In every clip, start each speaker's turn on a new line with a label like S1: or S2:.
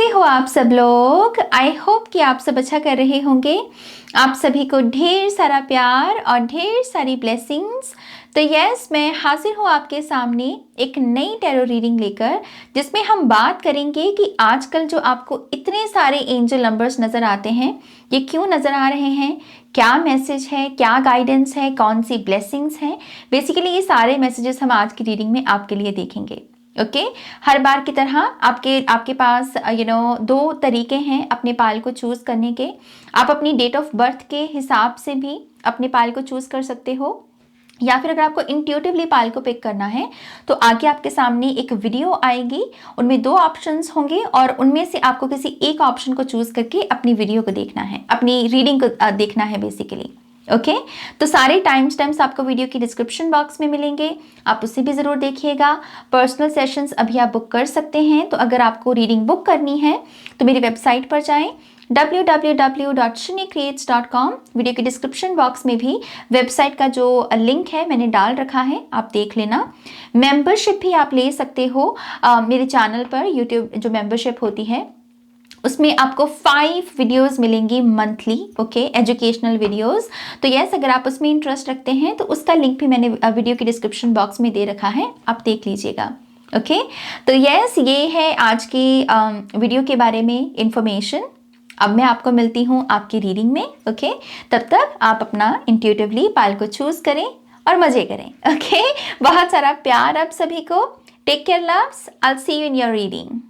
S1: कैसे हो आप सब लोग। आई होप कि आप सब अच्छा कर रहे होंगे। आप सभी को ढेर सारा प्यार और ढेर सारी ब्लेसिंग्स। तो यस, मैं हाजिर हूँ आपके सामने एक नई टैरो रीडिंग लेकर, जिसमें हम बात करेंगे कि आजकल जो आपको इतने सारे एंजल नंबर्स नज़र आते हैं, ये क्यों नज़र आ रहे हैं, क्या मैसेज है, क्या गाइडेंस है, कौन सी ब्लेसिंग्स हैं। बेसिकली ये सारे मैसेजेस हम आज की रीडिंग में आपके लिए देखेंगे। ओके हर बार की तरह आपके पास दो तरीके हैं अपने पाल को चूज़ करने के। आप अपनी डेट ऑफ बर्थ के हिसाब से भी अपने पाल को चूज़ कर सकते हो, या फिर अगर आपको इंट्यूटिवली पाल को पिक करना है तो आगे आपके सामने एक वीडियो आएगी, उनमें दो ऑप्शंस होंगे और उनमें से आपको किसी एक ऑप्शन को चूज़ करके अपनी वीडियो को देखना है, अपनी रीडिंग को देखना है बेसिकली। ओके तो सारे टाइम स्टैम्प्स आपको वीडियो की डिस्क्रिप्शन बॉक्स में मिलेंगे, आप उसे भी ज़रूर देखिएगा। पर्सनल सेशंस अभी आप बुक कर सकते हैं, तो अगर आपको रीडिंग बुक करनी है तो मेरी वेबसाइट पर जाएं www.shunnycreates.com। वीडियो के डिस्क्रिप्शन बॉक्स में भी वेबसाइट का जो लिंक है मैंने डाल रखा है, आप देख लेना। मेंबरशिप भी आप ले सकते हो मेरे चैनल पर। यूट्यूब जो मेंबरशिप होती है उसमें आपको 5 वीडियोस मिलेंगी मंथली, ओके, एजुकेशनल वीडियोस। तो यस, अगर आप उसमें इंटरेस्ट रखते हैं तो उसका लिंक भी मैंने वीडियो के डिस्क्रिप्शन बॉक्स में दे रखा है, आप देख लीजिएगा। ओके तो यस, ये है आज की वीडियो के बारे में इंफॉर्मेशन। अब मैं आपको मिलती हूँ आपकी रीडिंग में। ओके तब तक आप अपना इंट्यूटिवली पाल को चूज़ करें और मज़े करें। ओके बहुत सारा प्यार आप सभी को। Take care loves, I will see you in your reading.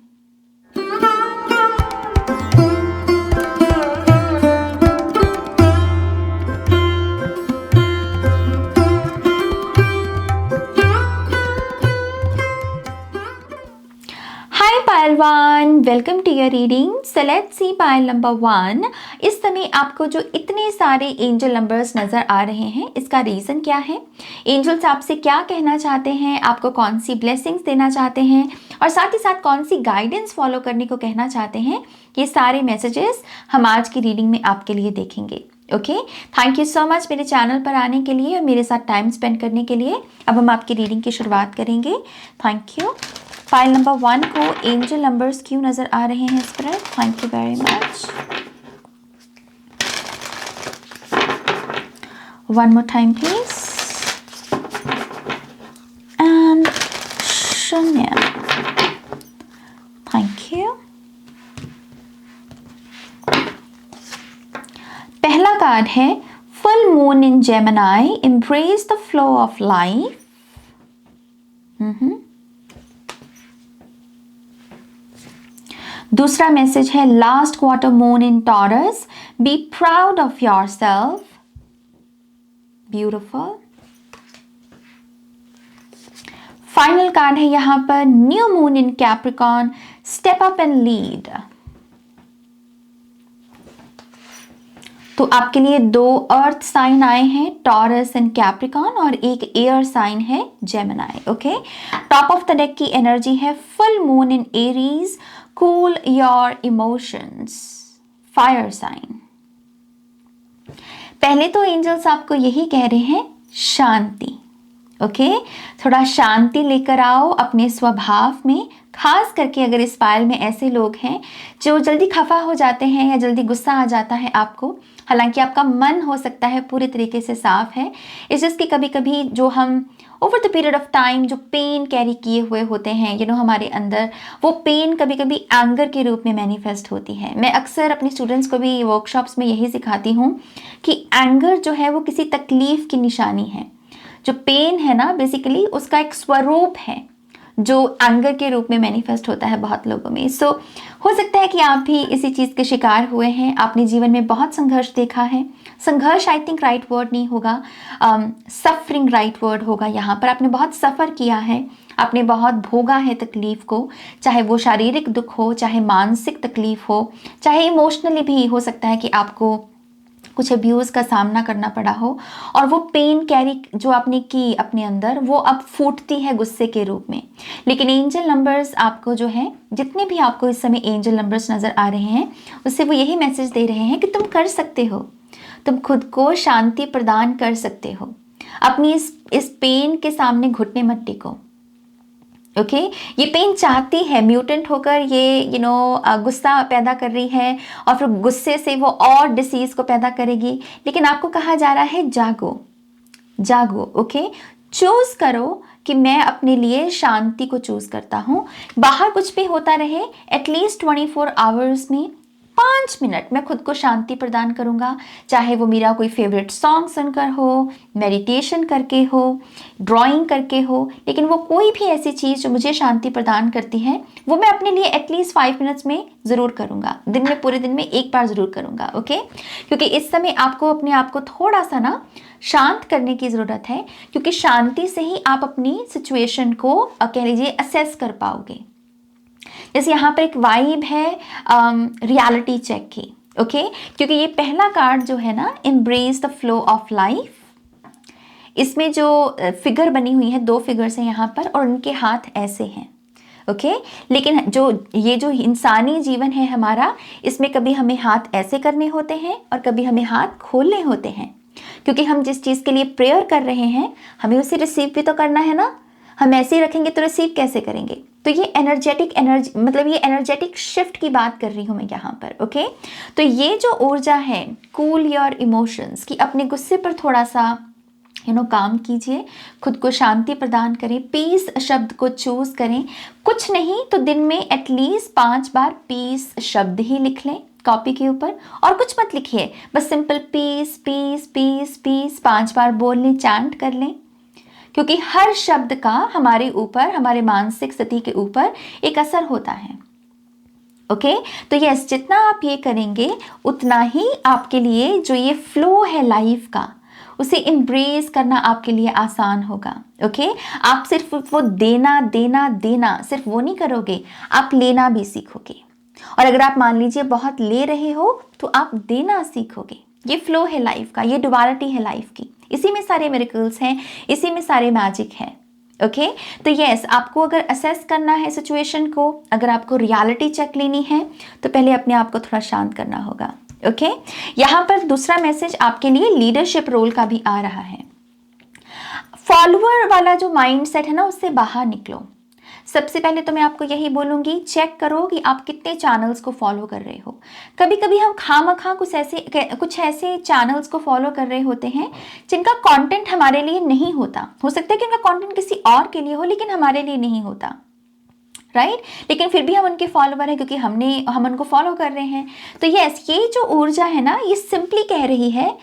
S1: Pile 1, welcome to your reading. So let's see pile number 1। इस समय आपको जो इतने सारे एंजल नंबर्स नज़र आ रहे हैं, इसका रीज़न क्या है, एंजल्स आपसे क्या कहना चाहते हैं, आपको कौन सी ब्लेसिंग्स देना चाहते हैं और साथ ही साथ कौन सी गाइडेंस फॉलो करने को कहना चाहते हैं, ये सारे मैसेजेस हम आज की रीडिंग में आपके लिए देखेंगे। Okay thank you so much मेरे चैनल पर आने के लिए और मेरे साथ टाइम स्पेंड करने के लिए। अब हम आपकी रीडिंग की शुरुआत करेंगे। Thank you. फाइल नंबर 1 को एंजल नंबर्स क्यों नज़र आ रहे हैं spirit, thank you very much. One more time please. And शून्य, थैंक यू। पहला कार्ड है full moon in Gemini, embrace the flow of life. दूसरा मैसेज है last quarter moon in taurus, be proud of your self, beautiful. Final card है यहां पर new moon in Capricorn, step up and lead. तो आपके लिए 2 अर्थ sign आए हैं, टॉरस एंड कैप्रिकॉर्न, और एक एयर साइन है Gemini. Okay top of the deck की एनर्जी है full moon in Aries, cool your emotions, fire sign. पहले तो एंजल्स आपको यही कह रहे हैं, शांति। ओके थोड़ा शांति लेकर आओ अपने स्वभाव में, खास करके अगर इस पायल में ऐसे लोग हैं जो जल्दी खफा हो जाते हैं या जल्दी गुस्सा आ जाता है आपको। हालांकि आपका मन हो सकता है पूरी तरीके से साफ है, इस जस्ट कि कभी कभी जो हम over the period of time जो पेन कैरी किए हुए होते हैं हमारे अंदर, वो पेन कभी कभी एंगर के रूप में मैनिफेस्ट होती है। मैं अक्सर अपने स्टूडेंट्स को भी वर्कशॉप्स में यही सिखाती हूँ कि एंगर जो है वो किसी तकलीफ की निशानी है। जो पेन है ना, बेसिकली उसका एक स्वरूप है जो एंगर के रूप में मैनिफेस्ट होता है बहुत लोगों में। सो हो सकता है कि आप भी इसी चीज़ के शिकार हुए हैं, आपने जीवन में बहुत संघर्ष देखा है। संघर्ष आई थिंक राइट वर्ड नहीं होगा, सफरिंग राइट वर्ड होगा। यहाँ पर आपने बहुत सफ़र किया है, आपने बहुत भोगा है तकलीफ़ को, चाहे वो शारीरिक दुख हो, चाहे मानसिक तकलीफ़ हो, चाहे इमोशनली भी हो सकता है कि आपको कुछ अब्यूज़ का सामना करना पड़ा हो, और वो पेन कैरी जो आपने की अपने अंदर, वो अब फूटती है गुस्से के रूप में। लेकिन एंजल नंबर्स आपको जो है, जितने भी आपको इस समय एंजल नंबर्स नज़र आ रहे हैं, उससे वो यही मैसेज दे रहे हैं कि तुम कर सकते हो, तुम खुद को शांति प्रदान कर सकते हो। अपनी इस पेन के सामने घुटने मत टेको। ओके ये पेन चाहती है म्यूटेंट होकर ये गुस्सा पैदा कर रही है और फिर गुस्से से वो और डिसीज को पैदा करेगी, लेकिन आपको कहा जा रहा है जागो जागो। ओके चूज करो कि मैं अपने लिए शांति को चूज करता हूँ। बाहर कुछ भी होता रहे, एटलीस्ट 24 आवर्स में 5 मिनट मैं खुद को शांति प्रदान करूँगा, चाहे वो मेरा कोई फेवरेट सॉन्ग सुनकर हो, मेडिटेशन करके हो, ड्राइंग करके हो, लेकिन वो कोई भी ऐसी चीज़ जो मुझे शांति प्रदान करती है वो मैं अपने लिए एटलीस्ट 5 मिनट्स में ज़रूर करूँगा। दिन में, पूरे दिन में एक बार ज़रूर करूँगा। ओके क्योंकि इस समय आपको अपने आप को थोड़ा सा ना शांत करने की ज़रूरत है, क्योंकि शांति से ही आप अपनी सिचुएशन को कह लीजिए असेस कर पाओगे। जैसे यहाँ पर एक वाइब है रियलिटी चेक की। ओके क्योंकि ये पहला कार्ड जो है ना, embrace the flow of life, इसमें जो फिगर बनी हुई है, 2 फिगर्स हैं यहाँ पर और उनके हाथ ऐसे हैं। ओके लेकिन जो इंसानी जीवन है हमारा, इसमें कभी हमें हाथ ऐसे करने होते हैं और कभी हमें हाथ खोलने होते हैं, क्योंकि हम जिस चीज़ के लिए प्रेयर कर रहे हैं हमें उसे रिसीव भी तो करना है ना। हम ऐसे ही रखेंगे तो रिसीव कैसे करेंगे? तो ये एनर्जेटिक शिफ्ट की बात कर रही हूँ मैं यहाँ पर। ओके तो ये जो ऊर्जा है, कूल योर इमोशंस, कि अपने गुस्से पर थोड़ा सा काम कीजिए, खुद को शांति प्रदान करें, पीस शब्द को चूज करें। कुछ नहीं तो दिन में एटलीस्ट 5 बार पीस शब्द ही लिख लें कॉपी के ऊपर, और कुछ मत लिखिए, बस simple peace peace peace peace 5 बार बोल लें, चैंट कर लें, क्योंकि हर शब्द का हमारे ऊपर, हमारे मानसिक स्थिति के ऊपर एक असर होता है। ओके तो यस, जितना आप ये करेंगे उतना ही आपके लिए जो ये फ्लो है लाइफ का, उसे एम्ब्रेस करना आपके लिए आसान होगा। ओके आप सिर्फ वो देना देना देना सिर्फ वो नहीं करोगे, आप लेना भी सीखोगे। और अगर आप मान लीजिए बहुत ले रहे हो तो आप देना सीखोगे। ये फ्लो है लाइफ का, ये डुअलिटी है लाइफ की, इसी में सारे मिरेकल्स हैं, इसी में सारे मैजिक है। ओके तो यस, आपको अगर असेस करना है सिचुएशन को, अगर आपको रियलिटी चेक लेनी है तो पहले अपने आप को थोड़ा शांत करना होगा। ओके यहाँ पर दूसरा मैसेज आपके लिए लीडरशिप रोल का भी आ रहा है। फॉलोअर वाला जो माइंडसेट है ना, उससे बाहर निकलो। सबसे पहले तो मैं आपको यही बोलूंगी, चेक करो कि आप कितने चैनल्स को फॉलो कर रहे हो। कभी कभी हम खामखा कुछ ऐसे चैनल्स को फॉलो कर रहे होते हैं जिनका कंटेंट हमारे लिए नहीं होता। हो सकता है कि उनका कंटेंट किसी और के लिए हो लेकिन हमारे लिए नहीं होता, राइट लेकिन फिर भी हम उनके फॉलोवर हैं क्योंकि हम उनको फॉलो कर रहे हैं। तो यस, ये जो ऊर्जा है ना, ये सिंपली कह रही है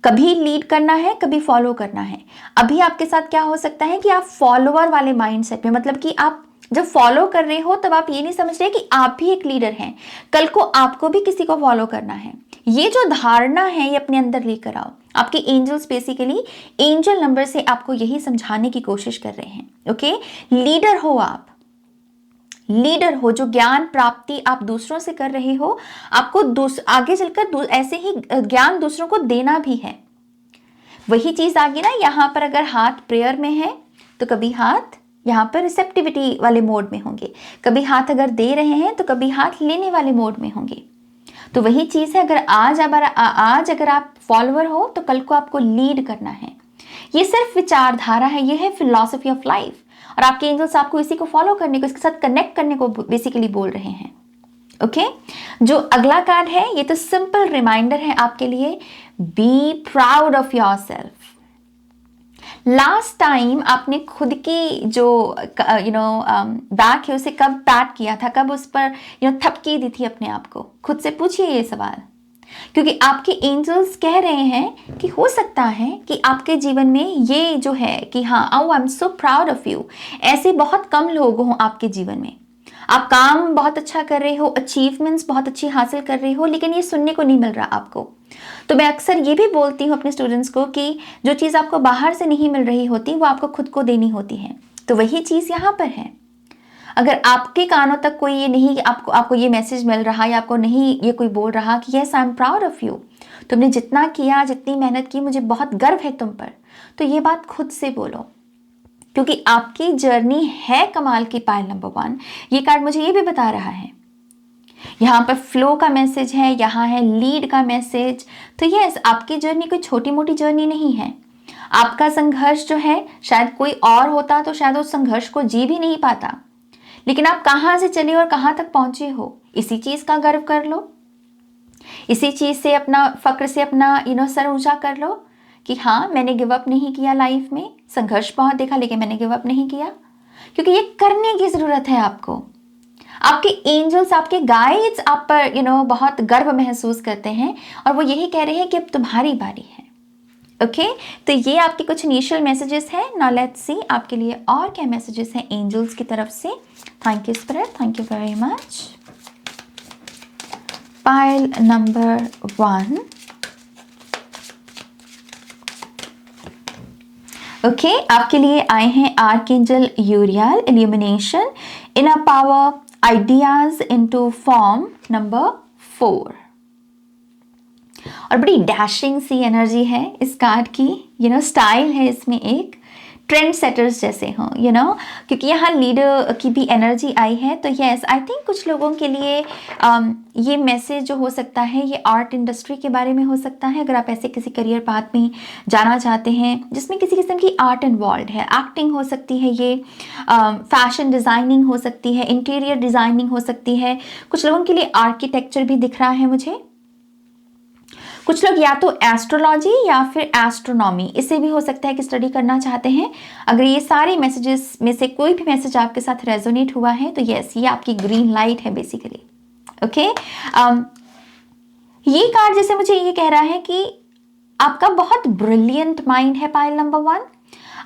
S1: कभी लीड करना है, कभी फॉलो करना है। अभी आपके साथ क्या हो सकता है कि आप फॉलोअर वाले माइंडसेट में, मतलब कि आप जब फॉलो कर रहे हो तब आप ये नहीं समझ रहे कि आप भी एक लीडर हैं, कल को आपको भी किसी को फॉलो करना है। ये जो धारणा है ये अपने अंदर लेकर आओ। आपके एंजल्स बेसिकली एंजल नंबर से आपको यही समझाने की कोशिश कर रहे हैं। ओके लीडर हो, आप लीडर हो। जो ज्ञान प्राप्ति आप दूसरों से कर रहे हो, आपको आगे चलकर ऐसे ही ज्ञान दूसरों को देना भी है। वही चीज आगे ना, यहाँ पर अगर हाथ प्रेयर में है तो कभी हाथ यहाँ पर रिसेप्टिविटी वाले मोड में होंगे, कभी हाथ अगर दे रहे हैं तो कभी हाथ लेने वाले मोड में होंगे। तो वही चीज है, अगर आज अगर आप फॉलोअर हो तो कल को आपको लीड करना है। ये सिर्फ विचारधारा है, ये है फिलॉसफी ऑफ लाइफ, और आपके एंजल्स आपको इसी को फॉलो करने को, इसके साथ कनेक्ट करने को बेसिकली बोल रहे हैं। ओके जो अगला कार्ड है ये तो सिंपल रिमाइंडर है आपके लिए, be proud of yourself. Last time आपने खुद की जो बैक है उसे कब पैट किया था, कब उस पर थपकी दी थी अपने आप को? खुद से पूछिए ये सवाल, क्योंकि आपके एंजल्स कह रहे हैं कि हो सकता है कि आपके जीवन में ये जो है कि हाँ, I am so proud of you, ऐसे बहुत कम लोग हों आपके जीवन में। आप काम बहुत अच्छा कर रहे हो, अचीवमेंट्स बहुत अच्छी हासिल कर रहे हो, लेकिन ये सुनने को नहीं मिल रहा आपको। तो मैं अक्सर ये भी बोलती हूँ अपने स्टूडेंट्स को कि जो चीज़ आपको बाहर से नहीं मिल रही होती वो आपको खुद को देनी होती है। तो वही चीज़ यहाँ पर है। अगर आपके कानों तक कोई ये नहीं, आपको ये मैसेज मिल रहा या आपको नहीं ये कोई बोल रहा कि yes I am proud of you, तुमने जितना किया, जितनी मेहनत की, मुझे बहुत गर्व है तुम पर, तो ये बात खुद से बोलो, क्योंकि आपकी जर्नी है कमाल की। पायल नंबर 1 ये कार्ड मुझे ये भी बता रहा है। यहाँ पर फ्लो का मैसेज है, यहाँ है लीड का मैसेज। तो यस, आपकी जर्नी कोई छोटी मोटी जर्नी नहीं है। आपका संघर्ष जो है शायद कोई और होता तो शायद उस संघर्ष को जी भी नहीं पाता, लेकिन आप कहाँ से चले और कहाँ तक पहुंचे हो, इसी चीज का गर्व कर लो, इसी चीज से अपना फक्र से अपना सर ऊंचा कर लो कि हाँ, मैंने गिव अप नहीं किया लाइफ में, संघर्ष बहुत देखा लेकिन मैंने गिव अप नहीं किया। क्योंकि ये करने की जरूरत है आपको। आपके एंजल्स, आपके गाइड्स आप पर बहुत गर्व महसूस करते हैं और वो यही कह रहे हैं कि अब तुम्हारी बारी है। ओके, तो ये आपके कुछ इनिशियल मैसेजेस हैं। नाउ लेट्स सी आपके लिए और क्या मैसेजेस हैं एंजल्स की तरफ से। Thank you spirit, thank you very much. Pile number 1। Okay, आपके लिए आए हैं archangel Uriel, illumination, inner power, ideas into form number 4। और बड़ी डैशिंग सी एनर्जी है इस कार्ड की, स्टाइल है इसमें, एक ट्रेंड सेटर्स जैसे हों, क्योंकि यहाँ लीडर की भी एनर्जी आई है। तो यस, आई थिंक कुछ लोगों के लिए ये मैसेज जो हो सकता है ये आर्ट इंडस्ट्री के बारे में हो सकता है। अगर आप ऐसे किसी करियर पाथ में जाना चाहते हैं जिसमें किसी किस्म की आर्ट इन्वॉल्व है, एक्टिंग हो सकती है, ये फैशन डिज़ाइनिंग हो सकती है, इंटीरियर डिज़ाइनिंग हो सकती है, कुछ लोगों के लिए आर्किटेक्चर भी दिख रहा है मुझे। कुछ लोग या तो एस्ट्रोलॉजी या फिर एस्ट्रोनॉमी, इसे भी हो सकता है कि स्टडी करना चाहते हैं। अगर ये सारे मैसेजेस में से कोई भी मैसेज आपके साथ रेजोनेट हुआ है तो यस, ये आपकी ग्रीन लाइट है बेसिकली। ओके, ये कार्ड जैसे मुझे ये कह रहा है कि आपका बहुत ब्रिलियंट माइंड है पाइल नंबर 1।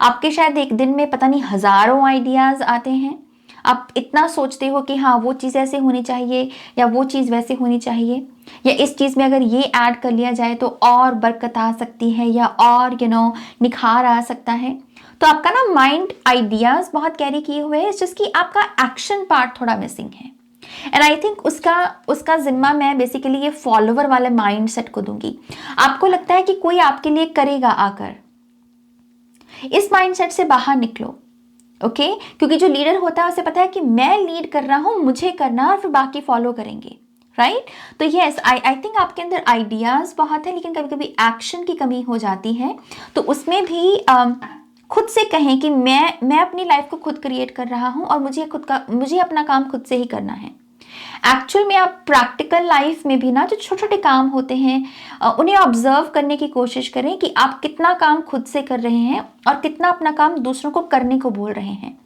S1: आपके शायद एक दिन में पता नहीं हजारों आइडियाज आते हैं। आप इतना सोचते हो कि हाँ, वो चीज़ ऐसे होनी चाहिए या वो चीज़ वैसे होनी चाहिए, या इस चीज़ में अगर ये ऐड कर लिया जाए तो और बरकत आ सकती है या और निखार आ सकता है। तो आपका ना माइंड आइडियाज बहुत कैरी किए हुए हैं, जिसकी आपका एक्शन पार्ट थोड़ा मिसिंग है। एंड आई थिंक उसका जिम्मा मैं बेसिकली ये फॉलोवर वाले माइंड सेट को दूंगी। आपको लगता है कि कोई आपके लिए करेगा आकर, इस माइंड सेट से बाहर निकलो। ओके, क्योंकि जो लीडर होता है उसे पता है कि मैं लीड कर रहा हूं, मुझे करना और फिर बाकी फॉलो करेंगे, राइट। तो यस, आई थिंक आपके अंदर आइडियाज बहुत है, लेकिन कभी कभी एक्शन की कमी हो जाती है। तो उसमें भी खुद से कहें कि मैं अपनी लाइफ को खुद क्रिएट कर रहा हूं और मुझे अपना काम खुद से ही करना है। एक्चुअल में आप प्रैक्टिकल लाइफ में भी ना जो छोटे छोटे काम होते हैं उन्हें ऑब्जर्व करने की कोशिश करें कि आप कितना काम खुद से कर रहे हैं और कितना अपना काम दूसरों को करने को बोल रहे हैं।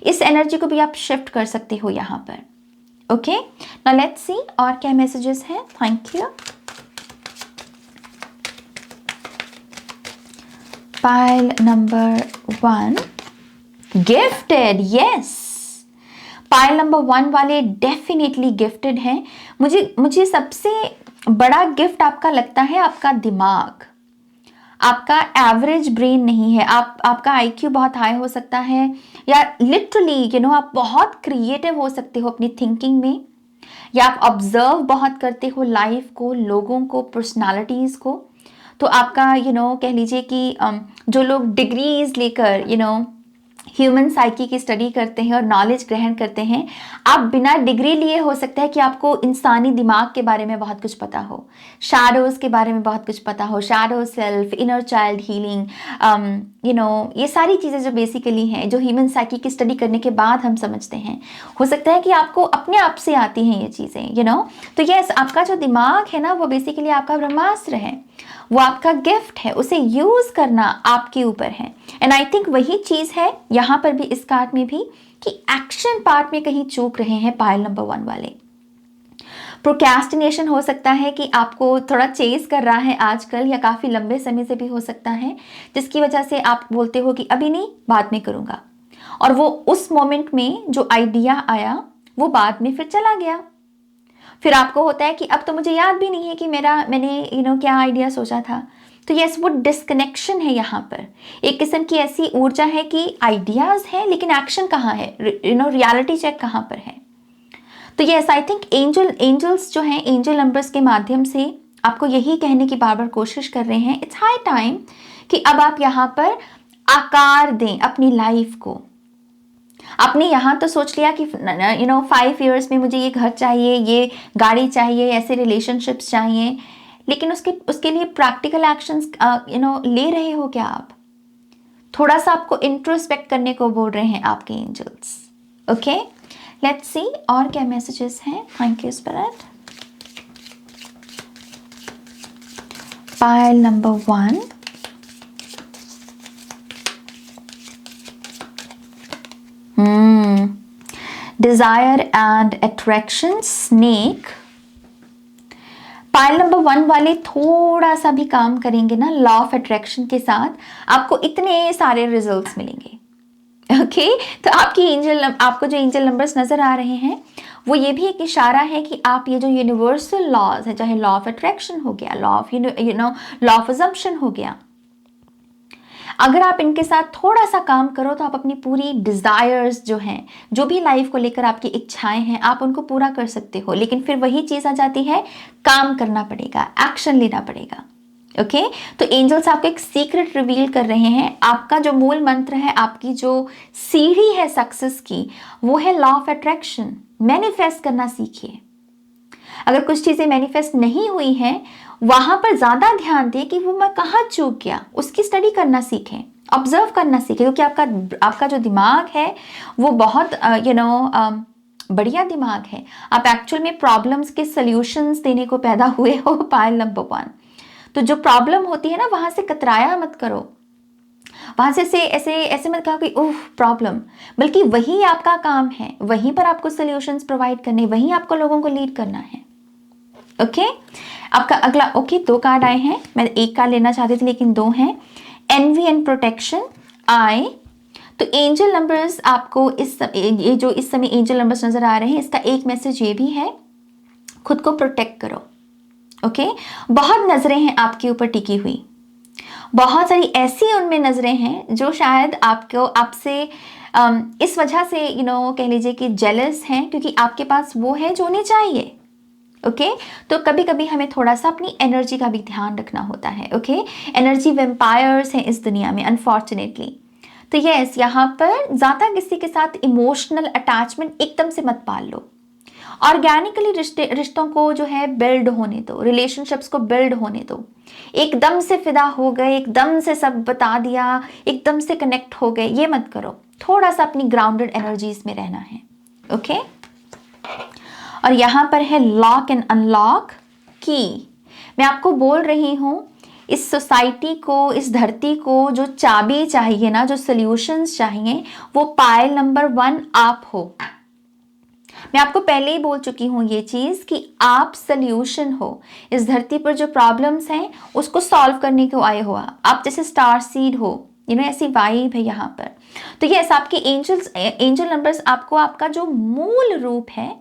S1: इस एनर्जी को भी आप शिफ्ट कर सकते हो यहाँ पर। ओके, नाउ लेट्स सी और क्या मैसेजेस हैं। Thank you. Pile number 1, gifted. Yes, pile number 1 वाले डेफिनेटली गिफ्टेड हैं। मुझे सबसे बड़ा गिफ्ट आपका लगता है आपका दिमाग। आपका एवरेज ब्रेन नहीं है। आपका आईक्यू बहुत हाई हो सकता है, या लिटरली आप बहुत क्रिएटिव हो सकते हो अपनी थिंकिंग में, या आप ऑब्जर्व बहुत करते हो लाइफ को, लोगों को, पर्सनालिटीज को। तो आपका कह लीजिए कि जो लोग डिग्रीज लेकर ह्यूमन साइकी की स्टडी करते हैं और नॉलेज ग्रहण करते हैं, आप बिना डिग्री लिए हो सकता है कि आपको इंसानी दिमाग के बारे में बहुत कुछ पता हो, शैडोज के बारे में बहुत कुछ पता हो, shadow self, inner child healing, ये सारी चीज़ें जो बेसिकली हैं, जो ह्यूमन साइकी की स्टडी करने के बाद हम समझते हैं। हो सकता है कि आपको अपने आप से आती हैं ये चीज़ें, तो यस, आपका जो दिमाग है ना वो बेसिकली आपका ब्रह्मास्त्र है, वो आपका गिफ्ट है, उसे यूज करना आपके ऊपर है। एंड आई थिंक वही चीज है यहां पर भी, इस कार्ड में भी, कि एक्शन पार्ट में कहीं चूक रहे हैं पाइल नंबर 1 वाले। प्रोक्रेस्टिनेशन हो सकता है कि आपको थोड़ा चेस कर रहा है आजकल, या काफी लंबे समय से भी हो सकता है, जिसकी वजह से आप बोलते हो कि अभी नहीं, बाद में करूंगा, और वो उस मोमेंट में जो आइडिया आया वो बाद में फिर चला गया। फिर आपको होता है कि अब तो मुझे याद भी नहीं है कि मैंने क्या आइडिया सोचा था। तो यस, वो डिस्कनेक्शन है यहाँ पर। एक किस्म की ऐसी ऊर्जा है कि आइडियाज है लेकिन एक्शन कहाँ है, रियलिटी चेक कहाँ पर है। तो यस, आई थिंक एंजल्स जो हैं, एंजल नंबर्स के माध्यम से आपको यही कहने की बार बार कोशिश कर रहे हैं, इट्स हाई टाइम कि अब आप यहाँ पर आकार दें अपनी लाइफ को। आपने यहाँ तो सोच लिया कि 5 years में मुझे ये घर चाहिए, ये गाड़ी चाहिए, ऐसे रिलेशनशिप्स चाहिए, लेकिन उसके लिए प्रैक्टिकल एक्शंस ले रहे हो क्या आप? थोड़ा सा आपको इंट्रोस्पेक्ट करने को बोल रहे हैं आपके एंजल्स। ओके, लेट्स सी और क्या मैसेजेस हैं। Thank you spirit. Pile number 1, desire and attraction, snake. Pile number 1 वाले थोड़ा सा भी काम करेंगे ना लॉ ऑफ अट्रैक्शन के साथ, आपको इतने सारे रिजल्ट्स मिलेंगे। ओके, तो आपको जो एंजल नंबर्स नजर आ रहे हैं वो ये भी एक इशारा है कि आप ये जो यूनिवर्सल लॉज है, चाहे लॉ ऑफ अट्रैक्शन हो गया, law of law of assumption हो गया, अगर आप इनके साथ थोड़ा सा काम करो तो आप अपनी पूरी डिजायर्स जो हैं, जो भी लाइफ को लेकर आपकी इच्छाएं हैं, आप उनको पूरा कर सकते हो। लेकिन फिर वही चीज आ जाती है, काम करना पड़ेगा, एक्शन लेना पड़ेगा। ओके, तो एंजल्स आपको एक सीक्रेट रिवील कर रहे हैं। आपका जो मूल मंत्र है, आपकी जो सीढ़ी है सक्सेस की, वो है लॉ ऑफ अट्रैक्शन। मैनिफेस्ट करना सीखिए। अगर कुछ चीजें मैनिफेस्ट नहीं हुई हैं, वहां पर ज्यादा ध्यान दें कि वो मैं कहाँ चूक गया, उसकी स्टडी करना सीखें, ऑब्जर्व करना सीखें। क्योंकि आपका जो दिमाग है वो बहुत बढ़िया दिमाग है। आप एक्चुअल में प्रॉब्लम्स के सॉल्यूशंस देने को पैदा हुए हो। पाइल नंबर 1, तो जो प्रॉब्लम होती है ना, वहां से कतराया मत करो, वहां से ऐसे मत कहो कि ओह प्रॉब्लम, बल्कि वही आपका काम है, वहीं पर आपको सॉल्यूशंस प्रोवाइड करने, वहीं आपको लोगों को लीड करना है। ओके, आपका अगला, ओके 2 कार्ड आए हैं, मैं 1 कार्ड लेना चाहती थी लेकिन 2 हैं। एनवी एंड प्रोटेक्शन आए। तो एंजल नंबर्स आपको इस समय एंजल नंबर्स नजर आ रहे हैं, इसका एक मैसेज ये भी है, खुद को प्रोटेक्ट करो। ओके, बहुत नजरें हैं आपके ऊपर टिकी हुई, बहुत सारी ऐसी उनमें नजरें हैं जो शायद आपसे इस वजह से कह लीजिए कि जेलस हैं, क्योंकि आपके पास वो है जो उन्हें चाहिए। ओके, तो कभी कभी हमें थोड़ा सा अपनी एनर्जी का भी ध्यान रखना होता है। ओके, एनर्जी वेम्पायर्स हैं इस दुनिया में अनफॉर्चुनेटली। तो यस, यहाँ पर ज्यादा किसी के साथ इमोशनल अटैचमेंट एकदम से मत पाल लो। ऑर्गेनिकली रिश्तों को जो है बिल्ड होने दो, रिलेशनशिप्स को बिल्ड होने दो। एकदम से फिदा हो गए, एकदम से सब बता दिया, एकदम से कनेक्ट हो गए, ये मत करो। थोड़ा सा अपनी ग्राउंडेड एनर्जीज में रहना है। ओके, और यहां पर है लॉक एंड अनलॉक की। मैं आपको बोल रही हूं, इस सोसाइटी को, इस धरती को जो चाबी चाहिए ना, जो सॉल्यूशंस चाहिए, वो पाइल नंबर 1 आप हो। मैं आपको पहले ही बोल चुकी हूं ये चीज कि आप सॉल्यूशन हो। इस धरती पर जो प्रॉब्लम्स हैं उसको सॉल्व करने को आए हो आप, जैसे स्टार सीड हो, ऐसी वाइब है यहाँ पर। तो यस, आपके एंजल नंबर्स आपको आपका जो मूल रूप है,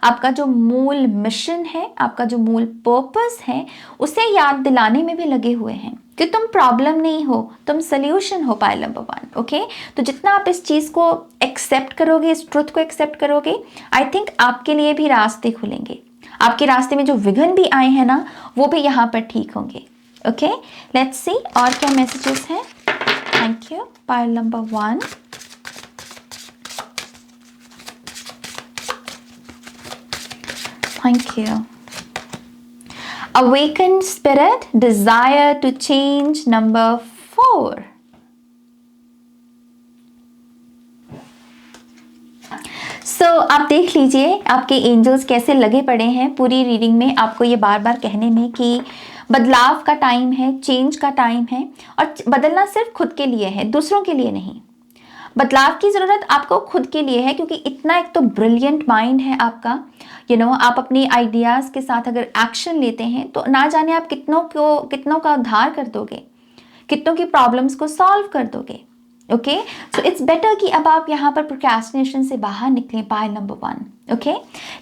S1: आपका जो मूल मिशन है, आपका जो मूल पर्पस है, उसे याद दिलाने में भी लगे हुए हैं कि तुम प्रॉब्लम नहीं हो, तुम सॉल्यूशन हो। Pile number 1। ओके, तो जितना आप इस चीज को एक्सेप्ट करोगे, इस ट्रुथ को एक्सेप्ट करोगे, आई थिंक आपके लिए भी रास्ते खुलेंगे। आपके रास्ते में जो विघ्न भी आए हैं ना, वो भी यहाँ पर ठीक होंगे। ओके, लेट्स सी और क्या मैसेजेस हैं। Thank you. Pile number 1, thank you. Awakened spirit, desire to change, number 4. So, आप देख लीजिए आपके एंजल्स कैसे लगे पड़े हैं पूरी रीडिंग में आपको ये बार बार कहने में कि बदलाव का टाइम है, चेंज का टाइम है, और बदलना सिर्फ खुद के लिए है, दूसरों के लिए नहीं। बदलाव की जरूरत आपको खुद के लिए है, क्योंकि इतना एक तो ब्रिलियंट माइंड है आपका। आप अपनी आइडियाज के साथ अगर एक्शन लेते हैं तो ना जाने आप कितनों का उद्धार कर दोगे, कितनों की प्रॉब्लम्स को सॉल्व कर दोगे। ओके, सो इट्स बेटर कि अब आप यहाँ पर प्रोक्रेस्टिनेशन से बाहर निकलें। Pile number 1। Okay,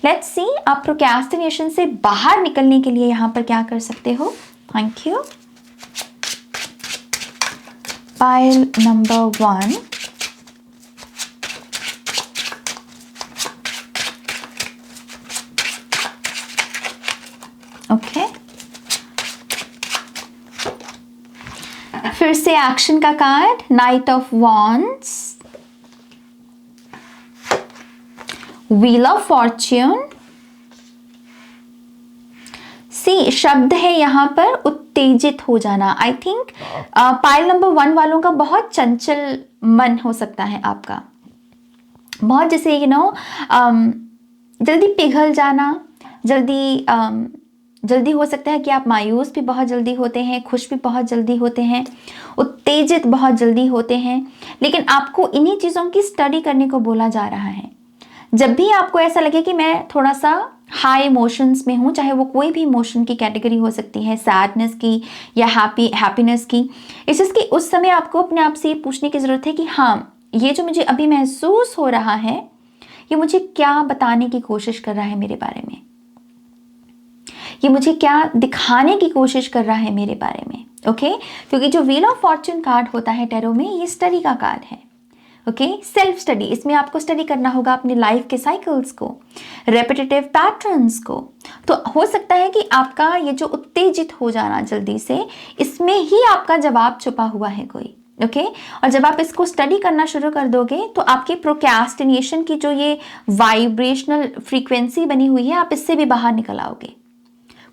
S1: let's see आप प्रोक्रेस्टिनेशन से बाहर निकलने के लिए यहाँ पर क्या कर सकते हो। Thank you. Pile number 1, okay, फिर से एक्शन का card, knight of wands, wheel of fortune, सी शब्द है यहाँ पर उत्तेजित हो जाना। आई थिंक पाइल नंबर 1 वालों का बहुत चंचल मन हो सकता है आपका, बहुत जैसे जल्दी पिघल जाना, जल्दी हो सकता है कि आप मायूस भी बहुत जल्दी होते हैं, खुश भी बहुत जल्दी होते हैं, उत्तेजित बहुत जल्दी होते हैं। लेकिन आपको इन्हीं चीज़ों की स्टडी करने को बोला जा रहा है। जब भी आपको ऐसा लगे कि मैं थोड़ा सा हाई इमोशंस में हूँ, चाहे वो कोई भी इमोशन की कैटेगरी हो सकती है, सैडनेस की या हैप्पीनेस की, इस चीज़ की, उस समय आपको अपने आप से ये पूछने की ज़रूरत है कि हाँ, ये जो मुझे अभी महसूस हो रहा है, ये मुझे क्या बताने की कोशिश कर रहा है मेरे बारे में, ये मुझे क्या दिखाने की कोशिश कर रहा है मेरे बारे में। ओके, क्योंकि जो व्हील ऑफ फॉर्च्यून कार्ड होता है टैरो में, ये स्टडी का कार्ड है। ओके, सेल्फ स्टडी, इसमें आपको स्टडी करना होगा अपने लाइफ के साइकिल्स को, रेपिटेटिव पैटर्न्स को। तो हो सकता है कि आपका ये जो उत्तेजित हो जाना जल्दी से, इसमें ही आपका जवाब छुपा हुआ है कोई। ओके, और जब आप इसको स्टडी करना शुरू कर दोगे तो आपके प्रोक्रेस्टिनेशन की जो ये वाइब्रेशनल फ्रीक्वेंसी बनी हुई है, आप इससे भी बाहर निकल आओगे।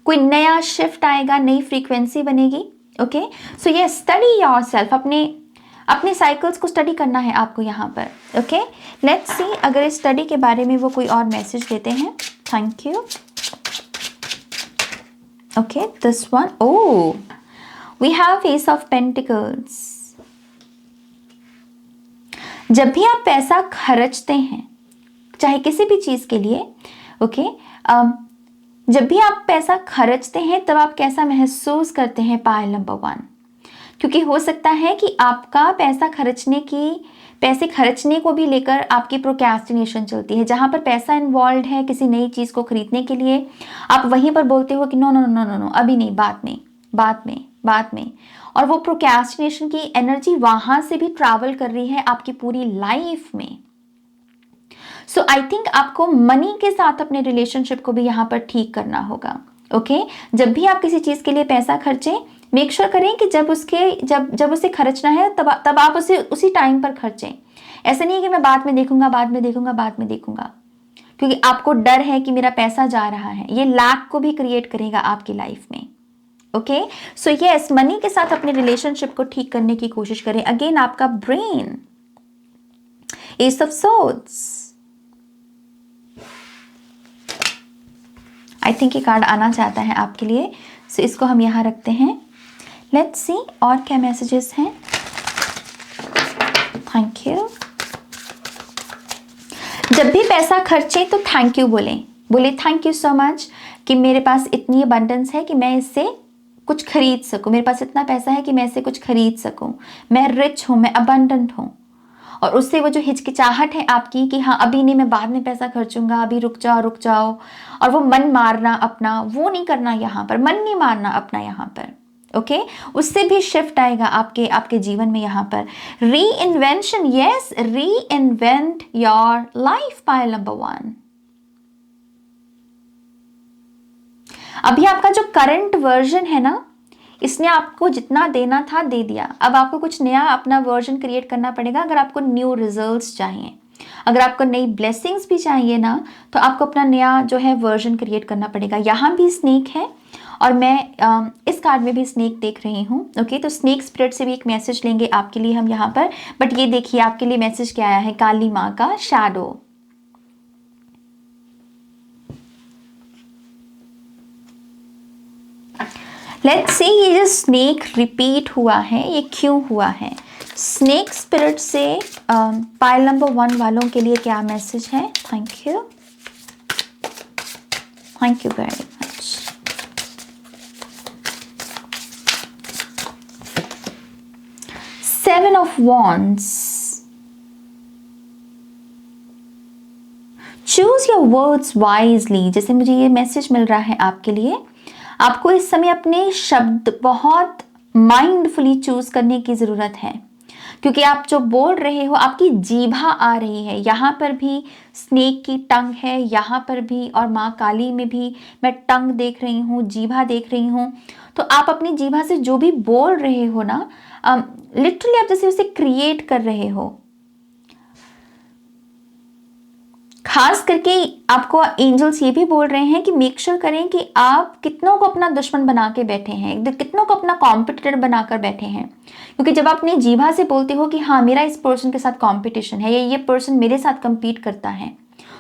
S1: कोई नया शिफ्ट आएगा, नई फ्रीक्वेंसी बनेगी। ओके, सो ये स्टडी योरसेल्फ, अपने साइकिल्स को स्टडी करना है आपको यहाँ पर। ओके, लेट्स सी अगर इस स्टडी के बारे में वो कोई और मैसेज देते हैं। Thank you. Okay, this one, oh, we have ace of pentacles. जब भी आप पैसा खर्चते हैं, चाहे किसी भी चीज के लिए, ओके, जब भी आप पैसा खर्चते हैं तब आप कैसा महसूस करते हैं पाइल नंबर 1? क्योंकि हो सकता है कि आपका पैसे खर्चने को भी लेकर आपकी प्रोक्रेस्टिनेशन चलती है। जहां पर पैसा इन्वॉल्व है किसी नई चीज को खरीदने के लिए, आप वहीं पर बोलते हो कि no no no no no, अभी नहीं, बाद में। और वो प्रोक्रेस्टिनेशन की एनर्जी वहां से भी ट्रैवल कर रही है आपकी पूरी लाइफ में। सो आई थिंक आपको मनी के साथ अपने रिलेशनशिप को भी यहाँ पर ठीक करना होगा। ओके, जब भी आप किसी चीज के लिए पैसा खर्चें, मेक श्योर करें कि जब उसे खर्चना है तब आप उसे उसी टाइम पर खर्चें। ऐसा नहीं है कि मैं बाद में देखूंगा, क्योंकि आपको डर है कि मेरा पैसा जा रहा है। ये लैक को भी क्रिएट करेगा आपकी लाइफ में। ओके, सो यस, मनी के साथ अपने रिलेशनशिप को ठीक करने की कोशिश करें। अगेन आपका brain, S of swords, I think ये कार्ड आना चाहता है आपके लिए, सो इसको हम यहां रखते हैं। लेट्स सी और क्या मैसेजेस हैं। Thank you. जब भी पैसा खर्चे तो थैंक यू बोले थैंक यू सो मच कि मेरे पास इतनी अबंडेंस है कि मैं इससे कुछ खरीद सकूं, मेरे पास इतना पैसा है कि मैं इससे कुछ खरीद सकूं, मैं रिच हूं, मैं अबंडेंट हूं। और उससे वो जो हिचकिचाहट है आपकी कि हाँ अभी नहीं, मैं बाद में पैसा खर्चूंगा, अभी रुक जाओ, और वो मन मारना अपना, वो नहीं करना यहाँ पर, मन नहीं मारना अपना यहाँ पर। ओके, उससे भी शिफ्ट आएगा आपके जीवन में यहाँ पर। री इन्वेंशन, यस, री invent your life, pile number 1। अभी आपका जो करंट वर्जन है ना, इसने आपको जितना देना था दे दिया। अब आपको कुछ नया अपना वर्जन क्रिएट करना पड़ेगा। अगर आपको न्यू रिजल्ट्स चाहिए, अगर आपको नई ब्लेसिंग्स भी चाहिए ना, तो आपको अपना नया जो है वर्जन क्रिएट करना पड़ेगा। यहाँ भी स्नेक है और मैं इस कार्ड में भी स्नेक देख रही हूँ। ओके, तो स्नेक स्पिरिट से भी एक मैसेज लेंगे आपके लिए हम यहाँ पर। बट ये देखिए आपके लिए मैसेज क्या आया है, काली माँ का शैडो। लेट्स सी ये जो स्नेक रिपीट हुआ है ये क्यों हुआ है। स्नेक स्पिरिट से पाइल नंबर 1 वालों के लिए क्या मैसेज है। Thank you very much. Seven of wands, choose your words wisely. जैसे मुझे ये मैसेज मिल रहा है आपके लिए, आपको इस समय अपने शब्द बहुत माइंडफुली चूज करने की जरूरत है, क्योंकि आप जो बोल रहे हो आपकी जीभा आ रही है। यहाँ पर भी स्नेक की टंग है, यहाँ पर भी, और माँ काली में भी मैं टंग देख रही हूँ, जीभा देख रही हूँ। तो आप अपनी जीभा से जो भी बोल रहे हो ना, लिटरली आप जैसे उसे क्रिएट कर रहे हो। खास करके आपको एंजल्स ये भी बोल रहे हैं कि मेक श्योर करें कि आप कितनों को अपना दुश्मन बना के बैठे हैं, कितनों को अपना कॉम्पिटिटर बनाकर बैठे हैं। क्योंकि जब आप अपनी जीभा से बोलते हो कि हाँ मेरा इस पर्सन के साथ कंपटीशन है या ये पर्सन मेरे साथ compete करता है,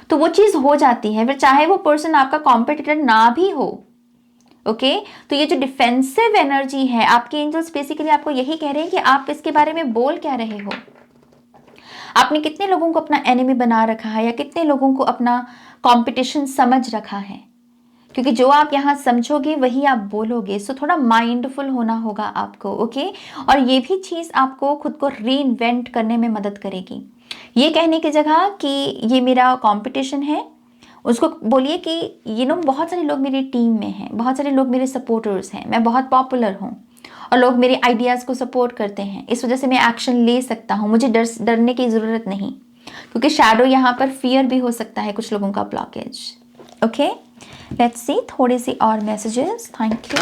S1: तो वो चीज़ हो जाती है, फिर चाहे वो पर्सन आपका कॉम्पिटिटर ना भी हो। ओके तो ये जो डिफेंसिव एनर्जी है, आपके एंजल्स बेसिकली आपको यही कह रहे हैं कि आप इसके बारे में बोल क्या रहे हो। आपने कितने लोगों को अपना एनिमी बना रखा है या कितने लोगों को अपना कंपटीशन समझ रखा है, क्योंकि जो आप यहाँ समझोगे वही आप बोलोगे। सो थोड़ा माइंडफुल होना होगा आपको। ओके और ये भी चीज़ आपको खुद को रीइन्वेंट करने में मदद करेगी। ये कहने की जगह कि ये मेरा कंपटीशन है, उसको बोलिए कि बहुत सारे लोग मेरी टीम में हैं, बहुत सारे लोग मेरे सपोर्टर्स हैं, मैं बहुत पॉपुलर हूँ और लोग मेरे आइडियाज़ को सपोर्ट करते हैं, इस वजह से मैं एक्शन ले सकता हूँ, मुझे डरने की ज़रूरत नहीं। क्योंकि शैडो यहाँ पर फियर भी हो सकता है कुछ लोगों का ब्लॉकेज। ओके लेट्स सी थोड़े से और messages. Thank you.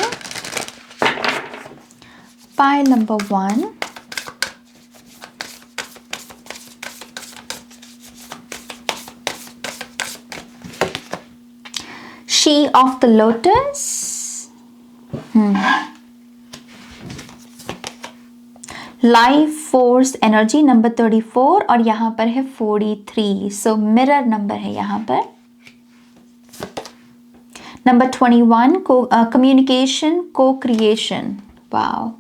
S1: Pile number 1, She of the Lotus, life force energy number 34 और यहाँ पर है 43। सो मिरर नंबर है यहाँ पर। नंबर 21 को कम्युनिकेशन को क्रिएशन। वाओ,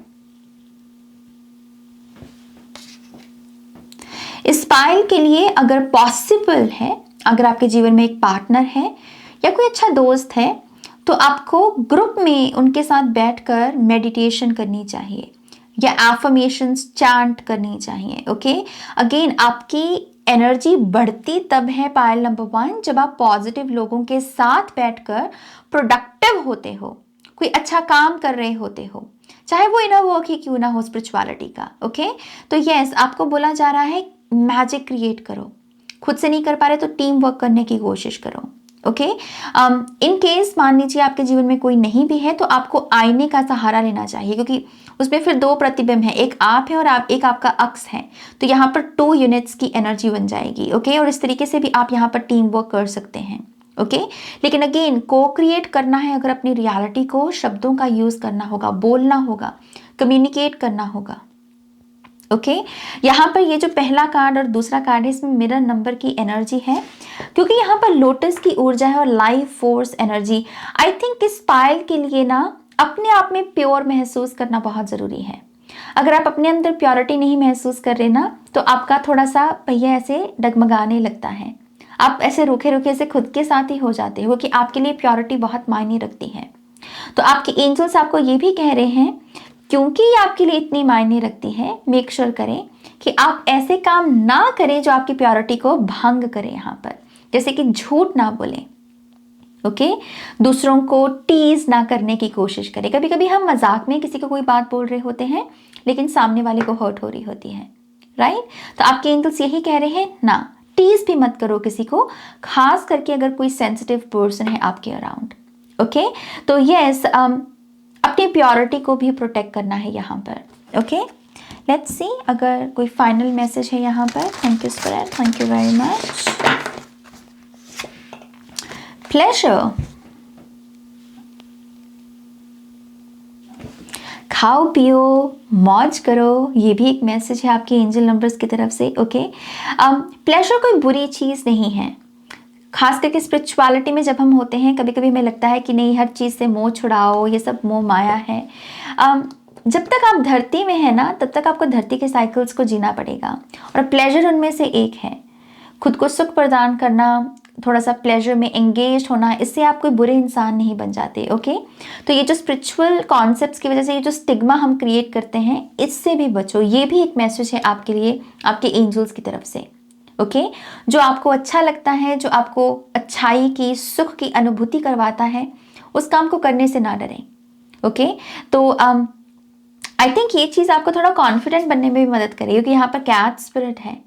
S1: इस पाइल के लिए अगर पॉसिबल है, अगर आपके जीवन में एक पार्टनर है या कोई अच्छा दोस्त है, तो आपको ग्रुप में उनके साथ बैठकर मेडिटेशन करनी चाहिए या एफर्मेशंस चैंट करनी चाहिए। ओके अगेन आपकी एनर्जी बढ़ती तब है पाइल नंबर 1 जब आप पॉजिटिव लोगों के साथ बैठकर प्रोडक्टिव होते हो, कोई अच्छा काम कर रहे होते हो, चाहे वो इनर वर्क ही क्यों ना हो स्पिरिचुअलिटी का। ओके तो यस आपको बोला जा रहा है मैजिक क्रिएट करो, खुद से नहीं कर पा रहे तो टीम वर्क करने की कोशिश करो। ओके इन केस मान लीजिए आपके जीवन में कोई नहीं भी है तो आपको आईने का सहारा लेना चाहिए, क्योंकि उसमें फिर 2 प्रतिबिंब हैं, एक आप है और एक आपका अक्स है, तो यहाँ पर 2 यूनिट्स की एनर्जी बन जाएगी। ओके और इस तरीके से भी आप यहाँ पर टीम वर्क कर सकते हैं। ओके लेकिन अगेन को क्रिएट करना है, अगर अपनी रियलिटी को शब्दों का यूज करना होगा, बोलना होगा, कम्युनिकेट करना होगा। ओके यहाँ पर ये जो पहला कार्ड और दूसरा कार्ड है इसमें मिरर नंबर की एनर्जी है, क्योंकि यहाँ पर लोटस की ऊर्जा है और life force energy. I think इस पाइल के लिए ना अपने आप में प्योर महसूस करना बहुत ज़रूरी है। अगर आप अपने अंदर प्योरिटी नहीं महसूस कर रहे ना तो आपका थोड़ा सा पहिया ऐसे डगमगाने लगता है, आप ऐसे रूखे रूखे से खुद के साथ ही हो जाते हो, क्योंकि आपके लिए प्योरिटी बहुत मायने रखती है। तो आपके एंजल्स आपको ये भी कह रहे हैं क्योंकि ये आपके लिए इतनी मायने रखती है, मेक श्योर करें कि आप ऐसे काम ना करें जो आपकी प्योरिटी को भंग करें। यहाँ पर जैसे कि झूठ ना बोलें। ओके दूसरों को टीज ना करने की कोशिश करें। कभी कभी हम मजाक में किसी को कोई बात बोल रहे होते हैं लेकिन सामने वाले को हर्ट हो रही होती है, राइट। तो आपके एंजल्स यही कह रहे हैं ना टीज भी मत करो किसी को, खास करके अगर कोई सेंसिटिव पर्सन है आपके अराउंड। ओके तो यस अपनी प्योरिटी को भी प्रोटेक्ट करना है यहाँ पर। ओके लेट्स सी अगर कोई फाइनल मैसेज है यहाँ पर। Thank you spirit, thank you very much. Pleasure, खाओ पियो मौज करो, ये भी एक मैसेज है आपके एंजल नंबर्स की तरफ से। ओके प्लेजर कोई बुरी चीज़ नहीं है, खास करके स्पिरिचुअलिटी में जब हम होते हैं कभी कभी हमें लगता है कि नहीं हर चीज़ से मोह छुड़ाओ, ये सब मोह माया है। जब तक आप धरती में है ना तब तक आपको धरती के साइकिल्स को जीना पड़ेगा और प्लेजर उनमें से एक है। खुद को सुख प्रदान करना, थोड़ा सा प्लेजर में एंगेज होना, इससे आप कोई बुरे इंसान नहीं बन जाते। ओके तो ये जो स्पिरिचुअल कॉन्सेप्ट्स की वजह से ये जो स्टिग्मा हम क्रिएट करते हैं इससे भी बचो, ये भी एक मैसेज है आपके लिए आपके एंजल्स की तरफ से। ओके जो आपको अच्छा लगता है, जो आपको अच्छाई की सुख की अनुभूति करवाता है, उस काम को करने से ना डरें। ओके तो आई थिंक ये चीज़ आपको थोड़ा कॉन्फिडेंट बनने में भी मदद करेगी, क्योंकि यहाँ पर कैट स्पिरिट है,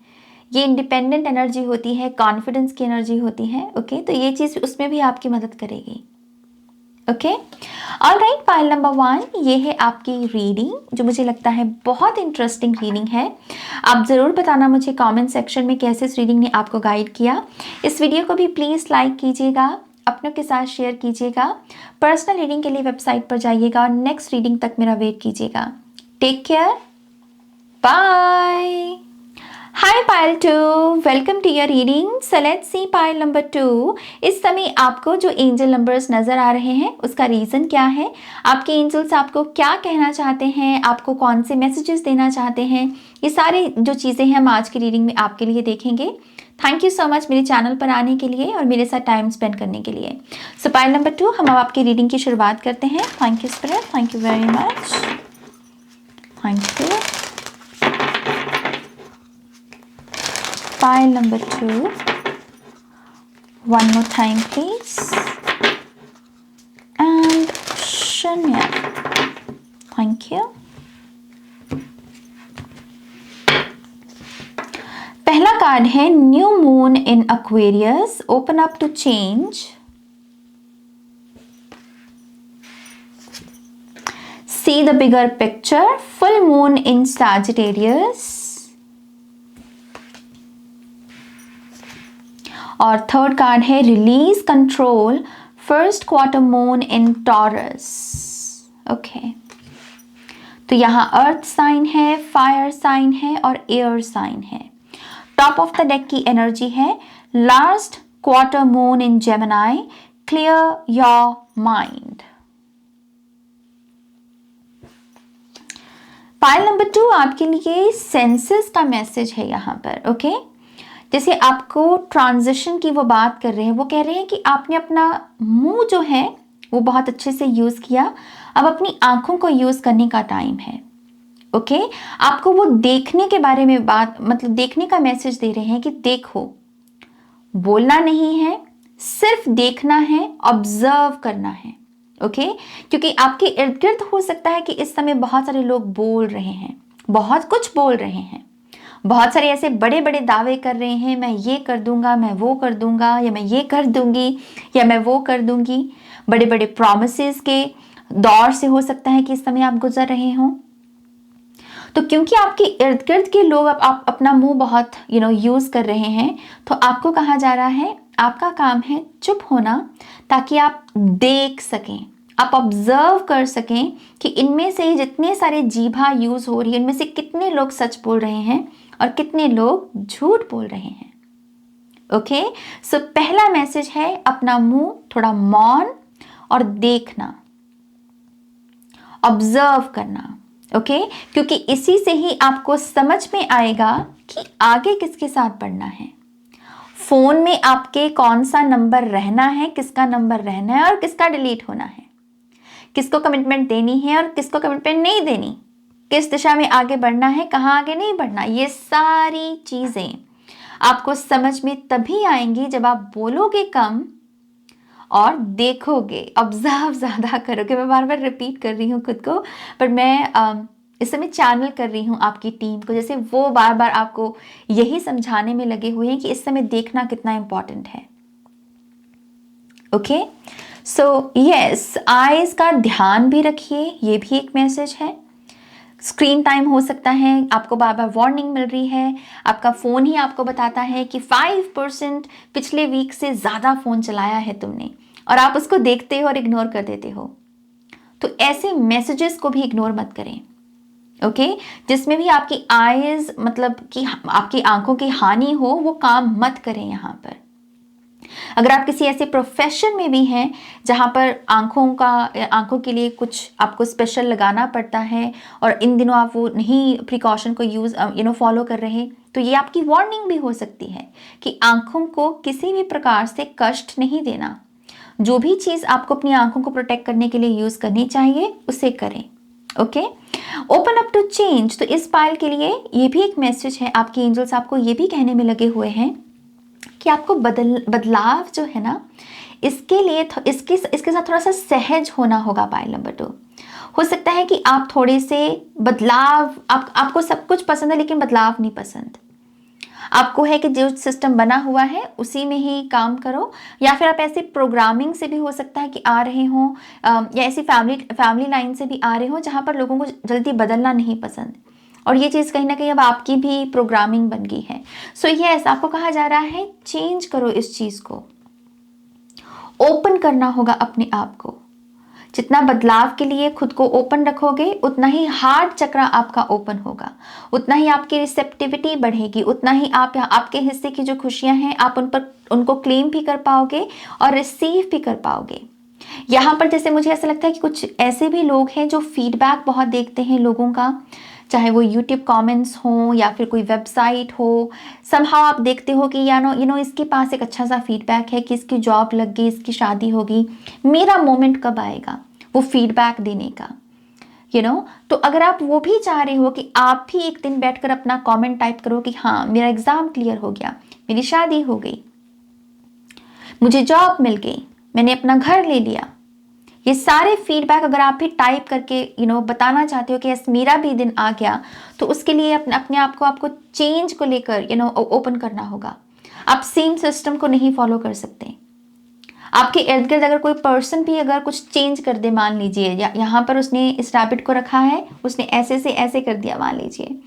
S1: ये इंडिपेंडेंट एनर्जी होती है, कॉन्फिडेंस की एनर्जी होती है। ओके तो ये चीज़ उसमें भी आपकी मदद करेगी। ओके, ऑलराइट, पाइल नंबर 1 ये है आपकी रीडिंग, जो मुझे लगता है बहुत इंटरेस्टिंग रीडिंग है। आप ज़रूर बताना मुझे कमेंट सेक्शन में कैसे इस रीडिंग ने आपको गाइड किया। इस वीडियो को भी प्लीज़ लाइक कीजिएगा, अपनों के साथ शेयर कीजिएगा। पर्सनल रीडिंग के लिए वेबसाइट पर जाइएगा और नेक्स्ट रीडिंग तक मेरा वेट कीजिएगा। Take care, bye. Hi pile 2, welcome to your reading. So let's see pile number 2। इस समय आपको जो एंजल नंबर्स नज़र आ रहे हैं उसका रीज़न क्या है, आपके एंजल्स आपको क्या कहना चाहते हैं, आपको कौन से मैसेजेस देना चाहते हैं, ये सारी जो चीज़ें हैं हम आज की रीडिंग में आपके लिए देखेंगे। थैंक यू सो मच मेरे चैनल पर आने के लिए और मेरे साथ टाइम स्पेंड करने के लिए। सो पाइल नंबर 2 हम अब आपकी रीडिंग की शुरुआत करते हैं। Thank you spirit, thank you very much, thank you. Pile number 2, one more time please, and Shanya, thank you। पहला कार्ड है new moon in Aquarius, open up to change। See the bigger picture, full moon in Sagittarius। और third card है release control, first quarter moon in taurus. Okay, तो यहाँ अर्थ sign है, fire sign है और air sign है। Top of the deck की energy है last quarter moon in Gemini, clear your mind. Pile number 2 आपके लिए सेंसेस का मैसेज है यहाँ पर। ओके, जैसे आपको ट्रांजिशन की वो बात कर रहे हैं, वो कह रहे हैं कि आपने अपना मुंह जो है वो बहुत अच्छे से यूज़ किया, अब अपनी आंखों को यूज़ करने का टाइम है। ओके, आपको वो देखने के बारे में बात, मतलब देखने का मैसेज दे रहे हैं कि देखो, बोलना नहीं है, सिर्फ देखना है, ऑब्जर्व करना है। ओके, क्योंकि आपके इर्द गिर्द हो सकता है कि इस समय बहुत सारे लोग बोल रहे हैं, बहुत कुछ बोल रहे हैं, बहुत सारे ऐसे बड़े बड़े दावे कर रहे हैं, मैं ये कर दूंगा, मैं वो कर दूंगा, या मैं ये कर दूंगी, या मैं वो कर दूंगी। बड़े बड़े प्रॉमिसेस के दौर से हो सकता है कि इस समय आप गुजर रहे हों। तो क्योंकि आपके इर्द गिर्द के लोग आप अपना मुंह बहुत यूज कर रहे हैं, तो आपको कहा जा रहा है आपका काम है चुप होना, ताकि आप देख सकें, आप ऑब्जर्व कर सकें कि इनमें से जितने सारे जीभा यूज हो रही है, इनमें से कितने लोग सच बोल रहे हैं और कितने लोग झूठ बोल रहे हैं। ओके, सो पहला मैसेज है अपना मुंह थोड़ा मौन और देखना, ऑब्जर्व करना। ओके, क्योंकि इसी से ही आपको समझ में आएगा कि आगे किसके साथ बढ़ना है। फोन में आपके कौन सा नंबर रहना है, किसका नंबर रहना है और किसका डिलीट होना है, किसको कमिटमेंट देनी है और किसको कमिटमेंट नहीं देनी, किस दिशा में आगे बढ़ना है, कहाँ आगे नहीं बढ़ना। ये सारी चीज़ें आपको समझ में तभी आएंगी जब आप बोलोगे कम और देखोगे, ऑब्जर्व ज़्यादा करोगे। मैं बार बार रिपीट कर रही हूँ खुद को, पर मैं इस समय चैनल कर रही हूँ आपकी टीम को, जैसे वो बार बार आपको यही समझाने में लगे हुए हैं कि इस समय देखना कितना इम्पॉर्टेंट है। ओके, सो यस, आईज का ध्यान भी रखिए, ये भी एक मैसेज है। स्क्रीन टाइम हो सकता है, आपको बार बार वार्निंग मिल रही है, आपका फ़ोन ही आपको बताता है कि 5% पिछले वीक से ज़्यादा फ़ोन चलाया है तुमने, और आप उसको देखते हो और इग्नोर कर देते हो। तो ऐसे मैसेजेस को भी इग्नोर मत करें। ओके, जिसमें भी आपकी आईज, मतलब कि आपकी आंखों की हानि हो, वो काम मत करें यहाँ पर। अगर आप किसी ऐसे प्रोफेशन में भी हैं जहाँ पर आंखों के लिए कुछ आपको स्पेशल लगाना पड़ता है और इन दिनों आप वो नहीं प्रिकॉशन को यूज़ फॉलो कर रहे, तो ये आपकी वार्निंग भी हो सकती है कि आंखों को किसी भी प्रकार से कष्ट नहीं देना। जो भी चीज़ आपको अपनी आंखों को प्रोटेक्ट करने के लिए यूज़ करनी चाहिए उसे करें। Okay, open up to change, तो इस पाइल के लिए ये भी एक मैसेज है। आपके एंजल्स आपको ये भी कहने में लगे हुए हैं कि आपको बदलाव जो है ना, इसके लिए इसके साथ थोड़ा सा सहज होना होगा। पाइल नंबर 2, हो सकता है कि आप थोड़े से बदलाव, आपको सब कुछ पसंद है लेकिन बदलाव नहीं पसंद। आपको है कि जो सिस्टम बना हुआ है उसी में ही काम करो, या फिर आप ऐसे प्रोग्रामिंग से भी हो सकता है कि आ रहे हों, या ऐसी फैमिली लाइन से भी आ रहे हों जहाँ पर लोगों को जल्दी बदलना नहीं पसंद, और ये चीज़ कहीं ना कहीं अब आपकी भी प्रोग्रामिंग बन गई है। सो यस, आपको कहा जा रहा है चेंज करो इस चीज़ को, ओपन करना होगा अपने आप को। जितना बदलाव के लिए खुद को ओपन रखोगे उतना ही हार्ट चक्र आपका ओपन होगा, उतना ही आपकी रिसेप्टिविटी बढ़ेगी, उतना ही आप आपके हिस्से की जो खुशियां हैं आप उनको क्लेम भी कर पाओगे और रिसीव भी कर पाओगे। यहाँ पर जैसे मुझे ऐसा लगता है कि कुछ ऐसे भी लोग हैं जो फीडबैक बहुत देखते हैं लोगों का, चाहे वो यूट्यूब कमेंट्स हो या फिर कोई वेबसाइट हो, समहाउ आप देखते हो कि यू नो इसके पास एक अच्छा सा फीडबैक है कि इसकी जॉब लग गई, इसकी शादी होगी, मेरा मोमेंट कब आएगा वो फीडबैक देने का, तो अगर आप वो भी चाह रहे हो कि आप भी एक दिन बैठकर अपना कमेंट टाइप करो कि हाँ मेरा एग्जाम क्लियर हो गया, मेरी शादी हो गई, मुझे जॉब मिल गई, मैंने अपना घर ले लिया, ये सारे फीडबैक अगर आप भी टाइप करके बताना चाहते हो कि यस मेरा भी दिन आ गया, तो उसके लिए अपने आप को आपको चेंज को लेकर ओपन करना होगा। आप सेम सिस्टम को नहीं फॉलो कर सकते। आपके इर्द गिर्द अगर कोई पर्सन भी अगर कुछ चेंज कर दे, मान लीजिए यहाँ पर उसने इस रैबिट को रखा है, उसने ऐसे से ऐसे कर दिया मान लीजिए,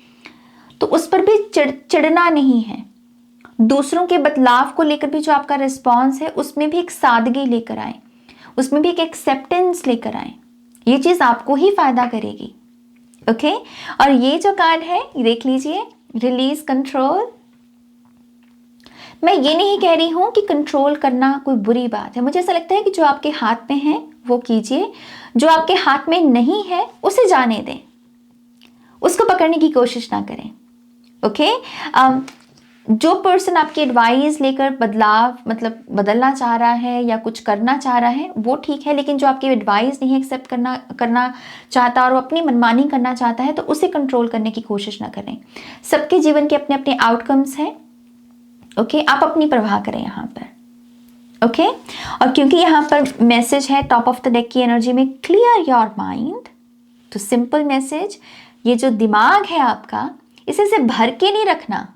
S1: तो उस पर भी चिढ़ना नहीं है। दूसरों के बदलाव को लेकर भी जो आपका रिस्पॉन्स है उसमें भी एक सादगी लेकर आए, उसमें भी एक एक्सेप्टेंस लेकर आए, ये चीज आपको ही फायदा करेगी। ओके, और ये जो कार्ड है देख लीजिए, रिलीज कंट्रोल। मैं ये नहीं कह रही हूं कि कंट्रोल करना कोई बुरी बात है, मुझे ऐसा लगता है कि जो आपके हाथ में है वो कीजिए, जो आपके हाथ में नहीं है उसे जाने दें, उसको पकड़ने की कोशिश ना करें। ओके, जो पर्सन आपकी एडवाइस लेकर बदलना चाह रहा है या कुछ करना चाह रहा है वो ठीक है, लेकिन जो आपकी एडवाइस नहीं एक्सेप्ट करना चाहता और वो अपनी मनमानी करना चाहता है तो उसे कंट्रोल करने की कोशिश ना करें। सबके जीवन के अपने अपने आउटकम्स हैं। ओके, आप अपनी परवाह करें यहाँ पर। ओके, और क्योंकि यहाँ पर मैसेज है टॉप ऑफ द डेक की एनर्जी में, क्लियर योर माइंड, तो सिंपल मैसेज, ये जो दिमाग है आपका इसे से भर के नहीं रखना।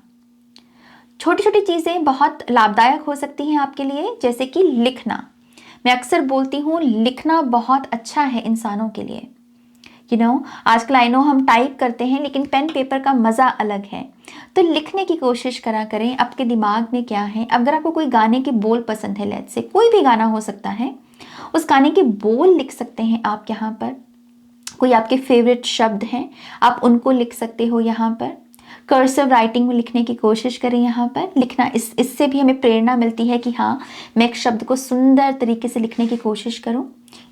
S1: छोटी छोटी चीज़ें बहुत लाभदायक हो सकती हैं आपके लिए, जैसे कि लिखना। मैं अक्सर बोलती हूँ लिखना बहुत अच्छा है इंसानों के लिए। आजकल आई नो हम टाइप करते हैं लेकिन पेन पेपर का मज़ा अलग है, तो लिखने की कोशिश करा करें। आपके दिमाग में क्या है, अगर आपको कोई गाने के बोल पसंद है, लेट्स से कोई भी गाना हो सकता है, उस गाने के बोल लिख सकते हैं आप यहाँ पर। कोई आपके फेवरेट शब्द हैं आप उनको लिख सकते हो यहाँ पर। कर्सिव राइटिंग में लिखने की कोशिश करें यहाँ पर। लिखना इससे भी हमें प्रेरणा मिलती है कि हाँ मैं एक शब्द को सुंदर तरीके से लिखने की कोशिश करूँ।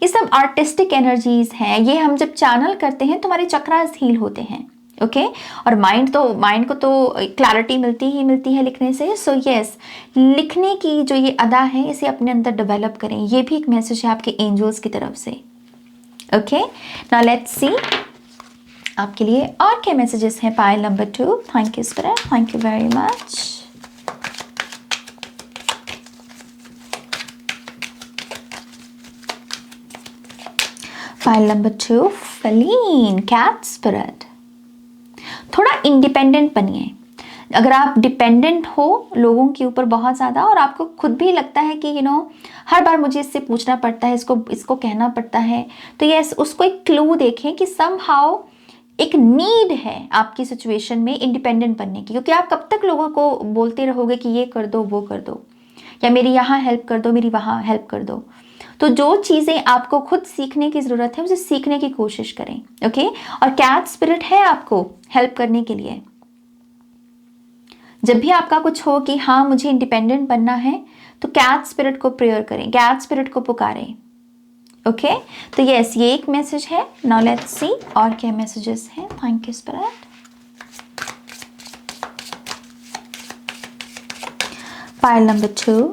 S1: ये सब आर्टिस्टिक एनर्जीज हैं, ये हम जब चैनल करते हैं तो हमारे चक्रास हील होते हैं। ओके, और माइंड को तो क्लैरिटी मिलती ही मिलती है लिखने से। सो यस, लिखने की जो ये अदा है इसे अपने अंदर डेवलप करें, ये भी एक मैसेज है आपके एंजल्स की तरफ से। ओके, नाउ लेट्स सी आपके लिए और क्या मैसेजेस हैं। Pile number 2, thank you spirit, thank you very much. Pile number 2, feline, cat spirit. थोड़ा इंडिपेंडेंट बनिए। अगर आप डिपेंडेंट हो लोगों के ऊपर बहुत ज़्यादा और आपको खुद भी लगता है कि हर बार मुझे इससे पूछना पड़ता है, इसको कहना पड़ता है, तो यस उसको एक क्लू देखें कि समहाउ एक नीड है आपकी सिचुएशन में इंडिपेंडेंट बनने की। क्योंकि आप कब तक लोगों को बोलते रहोगे कि ये कर दो वो कर दो, या मेरी यहाँ हेल्प कर दो, मेरी वहाँ हेल्प कर दो। तो जो चीज़ें आपको खुद सीखने की ज़रूरत है उसे सीखने की कोशिश करें। ओके, और कैट स्पिरिट है आपको हेल्प करने के लिए। जब भी आपका कुछ हो कि हाँ मुझे इंडिपेंडेंट बनना है, तो कैट स्पिरिट को प्रेयर करें, कैट स्पिरिट को पुकारें। ओके, तो यस ये एक मैसेज है। नाउ लेट्स सी और क्या मैसेजेस हैं। Thank you spirit. Pile number 2,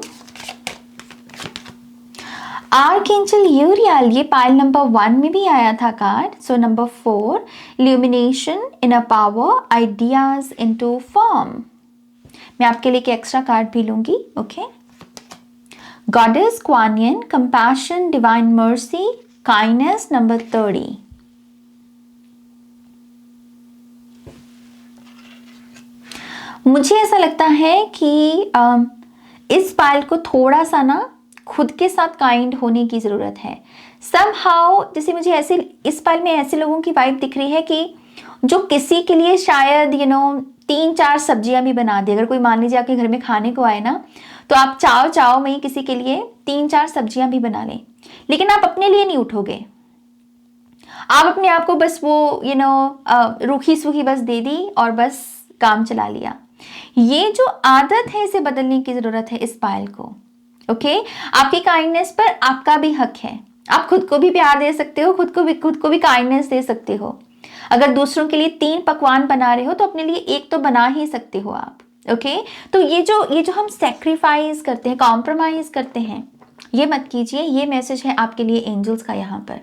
S1: archangel Uriel, ये पाइल नंबर 1 में भी आया था कार्ड। So number 4, illumination, inner power, ideas into form. मैं आपके लिए एक एक्स्ट्रा कार्ड भी लूंगी। Okay, goddess Kuan Yin, compassion, divine mercy, kindness, number 30। मुझे ऐसा लगता है कि इस पायल को थोड़ा सा ना खुद के साथ काइंड होने की ज़रूरत है। समहाउ जैसे मुझे ऐसे इस पायल में ऐसे लोगों की वाइब दिख रही है कि जो किसी के लिए शायद 3-4 सब्जियां भी बना दी। अगर कोई मान लीजिए आपके घर में खाने को आए ना, तो आप चाव चाव में ही किसी के लिए 3-4 सब्जियां भी बना लें, लेकिन आप अपने लिए नहीं उठोगे। आप अपने आप को बस वो रूखी सूखी बस दे दी और बस काम चला लिया। ये जो आदत है इसे बदलने की जरूरत है इस पायल को। ओके, आपकी काइंडनेस पर आपका भी हक है। आप खुद को भी प्यार दे सकते हो, खुद को भी काइंडनेस दे सकते हो। अगर दूसरों के लिए 3 पकवान बना रहे हो तो अपने लिए एक तो बना ही सकते हो आप। ओके, तो ये जो हम सेक्रीफाइस करते हैं, कॉम्प्रोमाइज करते हैं, ये मत कीजिए। ये मैसेज है आपके लिए एंजल्स का यहाँ पर।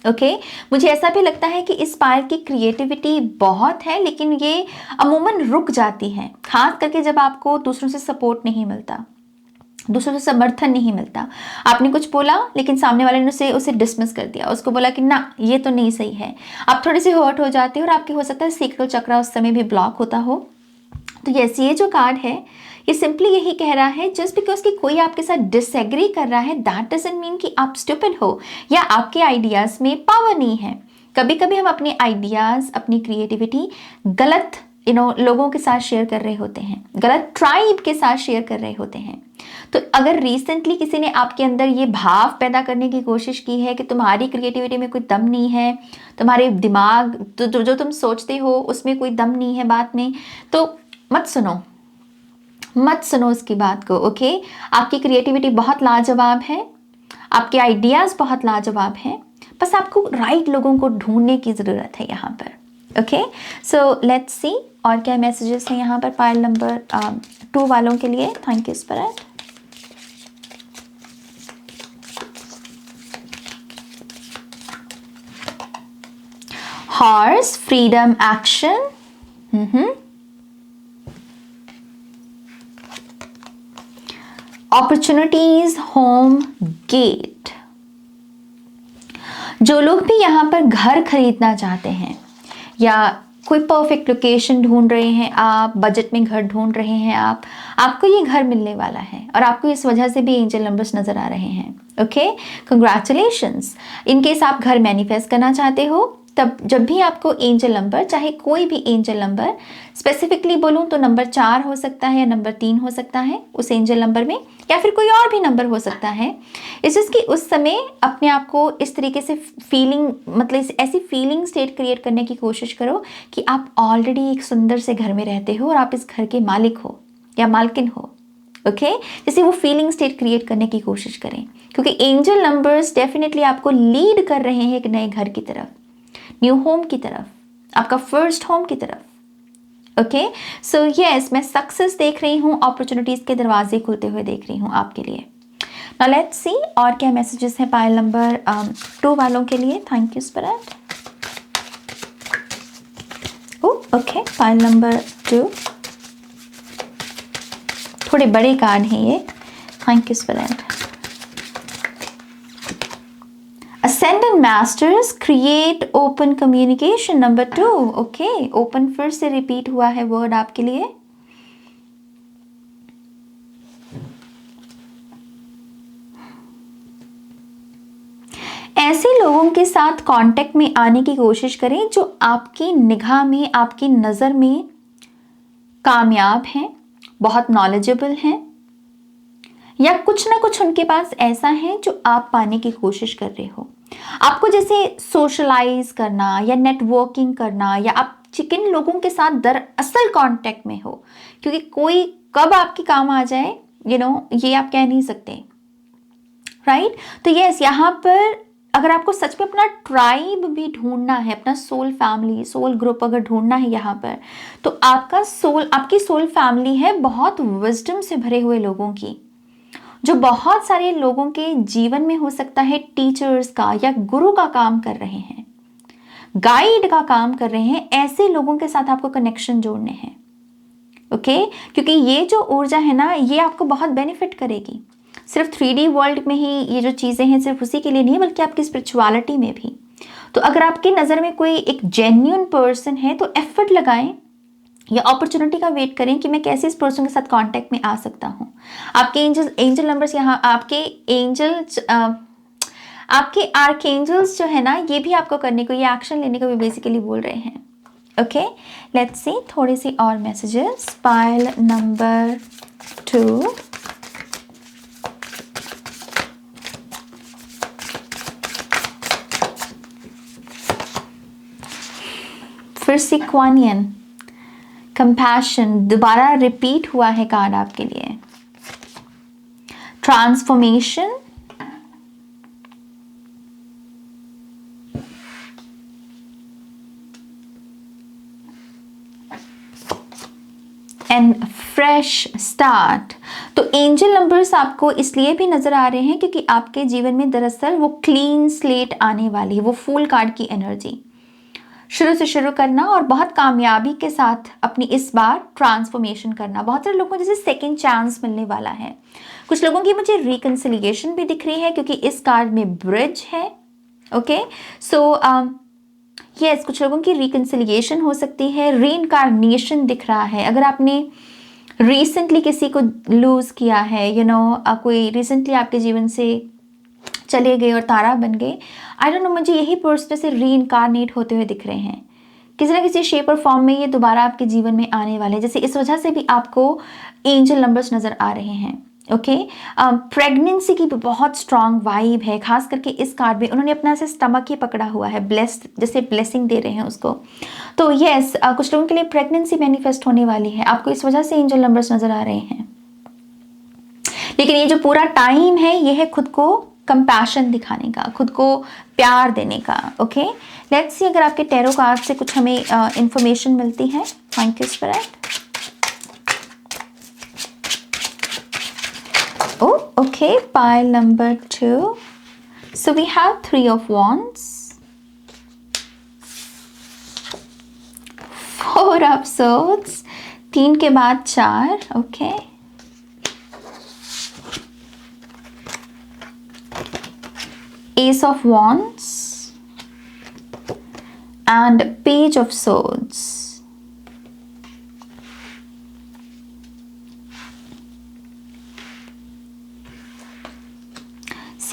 S1: ओके, मुझे ऐसा भी लगता है कि इस पायल की क्रिएटिविटी बहुत है, लेकिन ये अमूमन रुक जाती है, खास करके जब आपको दूसरों से सपोर्ट नहीं मिलता, दूसरों से समर्थन नहीं मिलता। आपने कुछ बोला लेकिन सामने वाले ने उसे डिसमिस कर दिया, उसको बोला कि ना ये तो नहीं सही है। आप थोड़े से हर्ट हो जाते हो और आपके हो सकता है सीक्रेट चक्रा उस समय भी ब्लॉक होता हो। तो यस, ये जो कार्ड है ये सिंपली यही कह रहा है, जस्ट बिकॉज कि कोई आपके साथ डिसएग्री कर रहा है दैट डजंट मीन कि आप स्टूपिड हो या आपके आइडियाज में पावर नहीं है। कभी कभी हम अपने आइडियाज, अपनी क्रिएटिविटी गलत लोगों के साथ शेयर कर रहे होते हैं, गलत ट्राइब के साथ शेयर कर रहे होते हैं। तो अगर रिसेंटली किसी ने आपके अंदर ये भाव पैदा करने की कोशिश की है कि तुम्हारी क्रिएटिविटी में कोई दम नहीं है, तुम्हारे दिमाग जो तुम सोचते हो उसमें कोई दम नहीं है बात में, तो मत सुनो उसकी बात को। ओके, आपकी क्रिएटिविटी बहुत लाजवाब है, आपके आइडियाज़ बहुत लाजवाब हैं, बस आपको राइट लोगों को ढूंढने की ज़रूरत है यहाँ पर। ओके, सो लेट्स सी और क्या मैसेजेस हैं यहाँ पर पायल नंबर 2 वालों के लिए। Thank you spirit. Horse, freedom, action, opportunities, home, gate. जो लोग भी यहाँ पर घर खरीदना चाहते हैं या कोई परफेक्ट लोकेशन ढूंढ रहे हैं, आप बजट में घर ढूंढ रहे हैं, आपको ये घर मिलने वाला है और आपको इस वजह से भी एंजल नंबर्स नजर आ रहे हैं। Okay, congratulations. इन केस आप घर मैनिफेस्ट करना चाहते हो, तब जब भी आपको एंजल नंबर, चाहे कोई भी एंजल नंबर, स्पेसिफिकली बोलूं तो नंबर 4 हो सकता है या नंबर 3 हो सकता है उस एंजल नंबर में, या फिर कोई और भी नंबर हो सकता है। इस चीज़ की उस समय अपने आप को इस तरीके से फीलिंग, मतलब ऐसी फीलिंग स्टेट क्रिएट करने की कोशिश करो कि आप ऑलरेडी एक सुंदर से घर में रहते हो और आप इस घर के मालिक हो या मालकिन हो। ओके, जैसे वो फीलिंग स्टेट क्रिएट करने की कोशिश करें, क्योंकि एंजल नंबर्स डेफिनेटली आपको लीड कर रहे हैं एक नए घर की तरफ, न्यू होम की तरफ, आपका फर्स्ट होम की तरफ। ओके, सो यस, मैं सक्सेस देख रही हूँ, अपॉर्चुनिटीज के दरवाजे खुलते हुए देख रही हूँ आपके लिए। नाउ लेट्स सी और क्या मैसेजेस हैं पायल नंबर 2 वालों के लिए। Thank you spirit. Okay, pile number 2, थोड़े बड़े कार्ड हैं ये। Thank you spirit. Ascendant Masters, create open communication, number 2. Okay, open फिर से रिपीट हुआ है वर्ड आपके लिए। ऐसे लोगों के साथ कांटेक्ट में आने की कोशिश करें जो आपकी निगाह में, आपकी नज़र में कामयाब हैं, बहुत नॉलेजेबल हैं, या कुछ ना कुछ उनके पास ऐसा है जो आप पाने की कोशिश कर रहे हो। आपको जैसे सोशलाइज करना या नेटवर्किंग करना, या आप किन लोगों के साथ दरअसल कांटेक्ट में हो, क्योंकि कोई कब आपके काम आ जाए ये आप कह नहीं सकते, राइट। तो यस, यहाँ पर अगर आपको सच में अपना ट्राइब भी ढूंढना है, अपना सोल फैमिली, सोल ग्रुप अगर ढूंढना है यहाँ पर, तो आपकी सोल फैमिली है बहुत विजडम से भरे हुए लोगों की, जो बहुत सारे लोगों के जीवन में हो सकता है टीचर्स का या गुरु का काम कर रहे हैं, गाइड का काम कर रहे हैं। ऐसे लोगों के साथ आपको कनेक्शन जोड़ने हैं। ओके, क्योंकि ये जो ऊर्जा है ना, ये आपको बहुत बेनिफिट करेगी। सिर्फ 3D वर्ल्ड में ही ये जो चीज़ें हैं सिर्फ उसी के लिए नहीं, बल्कि आपकी स्पिरिचुअलिटी में भी। तो अगर आपकी नज़र में कोई एक जेन्युइन पर्सन है तो एफर्ट लगाएं, या अपॉर्चुनिटी का वेट करें कि मैं कैसे इस पर्सन के साथ कांटेक्ट में आ सकता हूँ। आपके एंजल नंबर्स यहाँ, आपके आर्कएंजल्स जो है ना, ये भी आपको करने को, ये एक्शन लेने को भी बेसिकली बोल रहे हैं। ओके, लेट्स सी थोड़ी सी और मैसेजेस। पाइल नंबर 2, फिर से क्वानियन, कंपैशन, दोबारा रिपीट हुआ है कार्ड आपके लिए। Transformation, and fresh start. तो एंजल नंबर्स आपको इसलिए भी नजर आ रहे हैं क्योंकि आपके जीवन में दरअसल वो क्लीन स्लेट आने वाली है, वो फूल कार्ड की एनर्जी। शुरू से शुरू करना और बहुत कामयाबी के साथ अपनी इस बार ट्रांसफॉर्मेशन करना। बहुत सारे लोगों को जैसे सेकंड चांस मिलने वाला है। कुछ लोगों की मुझे रिकंसिलिएशन भी दिख रही है क्योंकि इस कार्ड में ब्रिज है। ओके, सो यस, कुछ लोगों की रिकंसिलिएशन हो सकती है। रीइंकार्नेशन दिख रहा है। अगर आपने रिसेंटली किसी को लूज किया है, कोई रिसेंटली आपके जीवन से चले गए और तारा बन गए, आई डोंट नो, मुझे यही पर्सन से रीइंकार्नेट होते हुए दिख रहे हैं। किसी ना किसी शेप और फॉर्म में ये दोबारा आपके जीवन में आने वाले हैं। जैसे इस वजह से भी आपको एंजल नंबर्स नजर आ रहे हैं। ओके, प्रेगनेंसी की भी बहुत स्ट्रांग वाइब है, खास करके इस कार्ड में उन्होंने अपना से स्टमक ही पकड़ा हुआ है, ब्लेस्ड, जैसे ब्लेसिंग दे रहे हैं उसको। तो यस, कुछ लोगों के लिए प्रेगनेंसी मैनिफेस्ट होने वाली है, आपको इस वजह से एंजल नंबर्स नजर आ रहे हैं। लेकिन ये जो पूरा टाइम है, ये है खुद को कंपैशन दिखाने का, खुद को प्यार देने का। ओके, लेट्स सी अगर आपके टैरो कार्ड से कुछ हमें इंफॉर्मेशन मिलती है। Thank you spirit. Oh, okay, pile number 2. So we have 3 of wands, 4 of swords, 3 के बाद 4. Okay. Ace of wands and page of swords.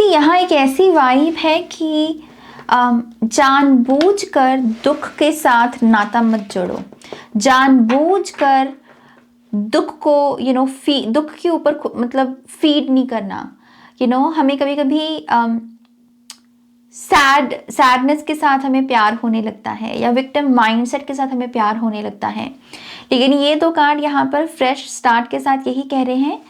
S1: यहाँ एक ऐसी वाइब है कि जानबूझकर दुख के साथ नाता मत जोड़ो। जानबूझकर दुख को दुख के ऊपर मतलब फीड नहीं करना। हमें कभी कभी सैडनेस के साथ हमें प्यार होने लगता है, या विक्टिम माइंडसेट के साथ हमें प्यार होने लगता है। लेकिन ये 2 कार्ड यहाँ पर फ्रेश स्टार्ट के साथ यही कह रहे हैं,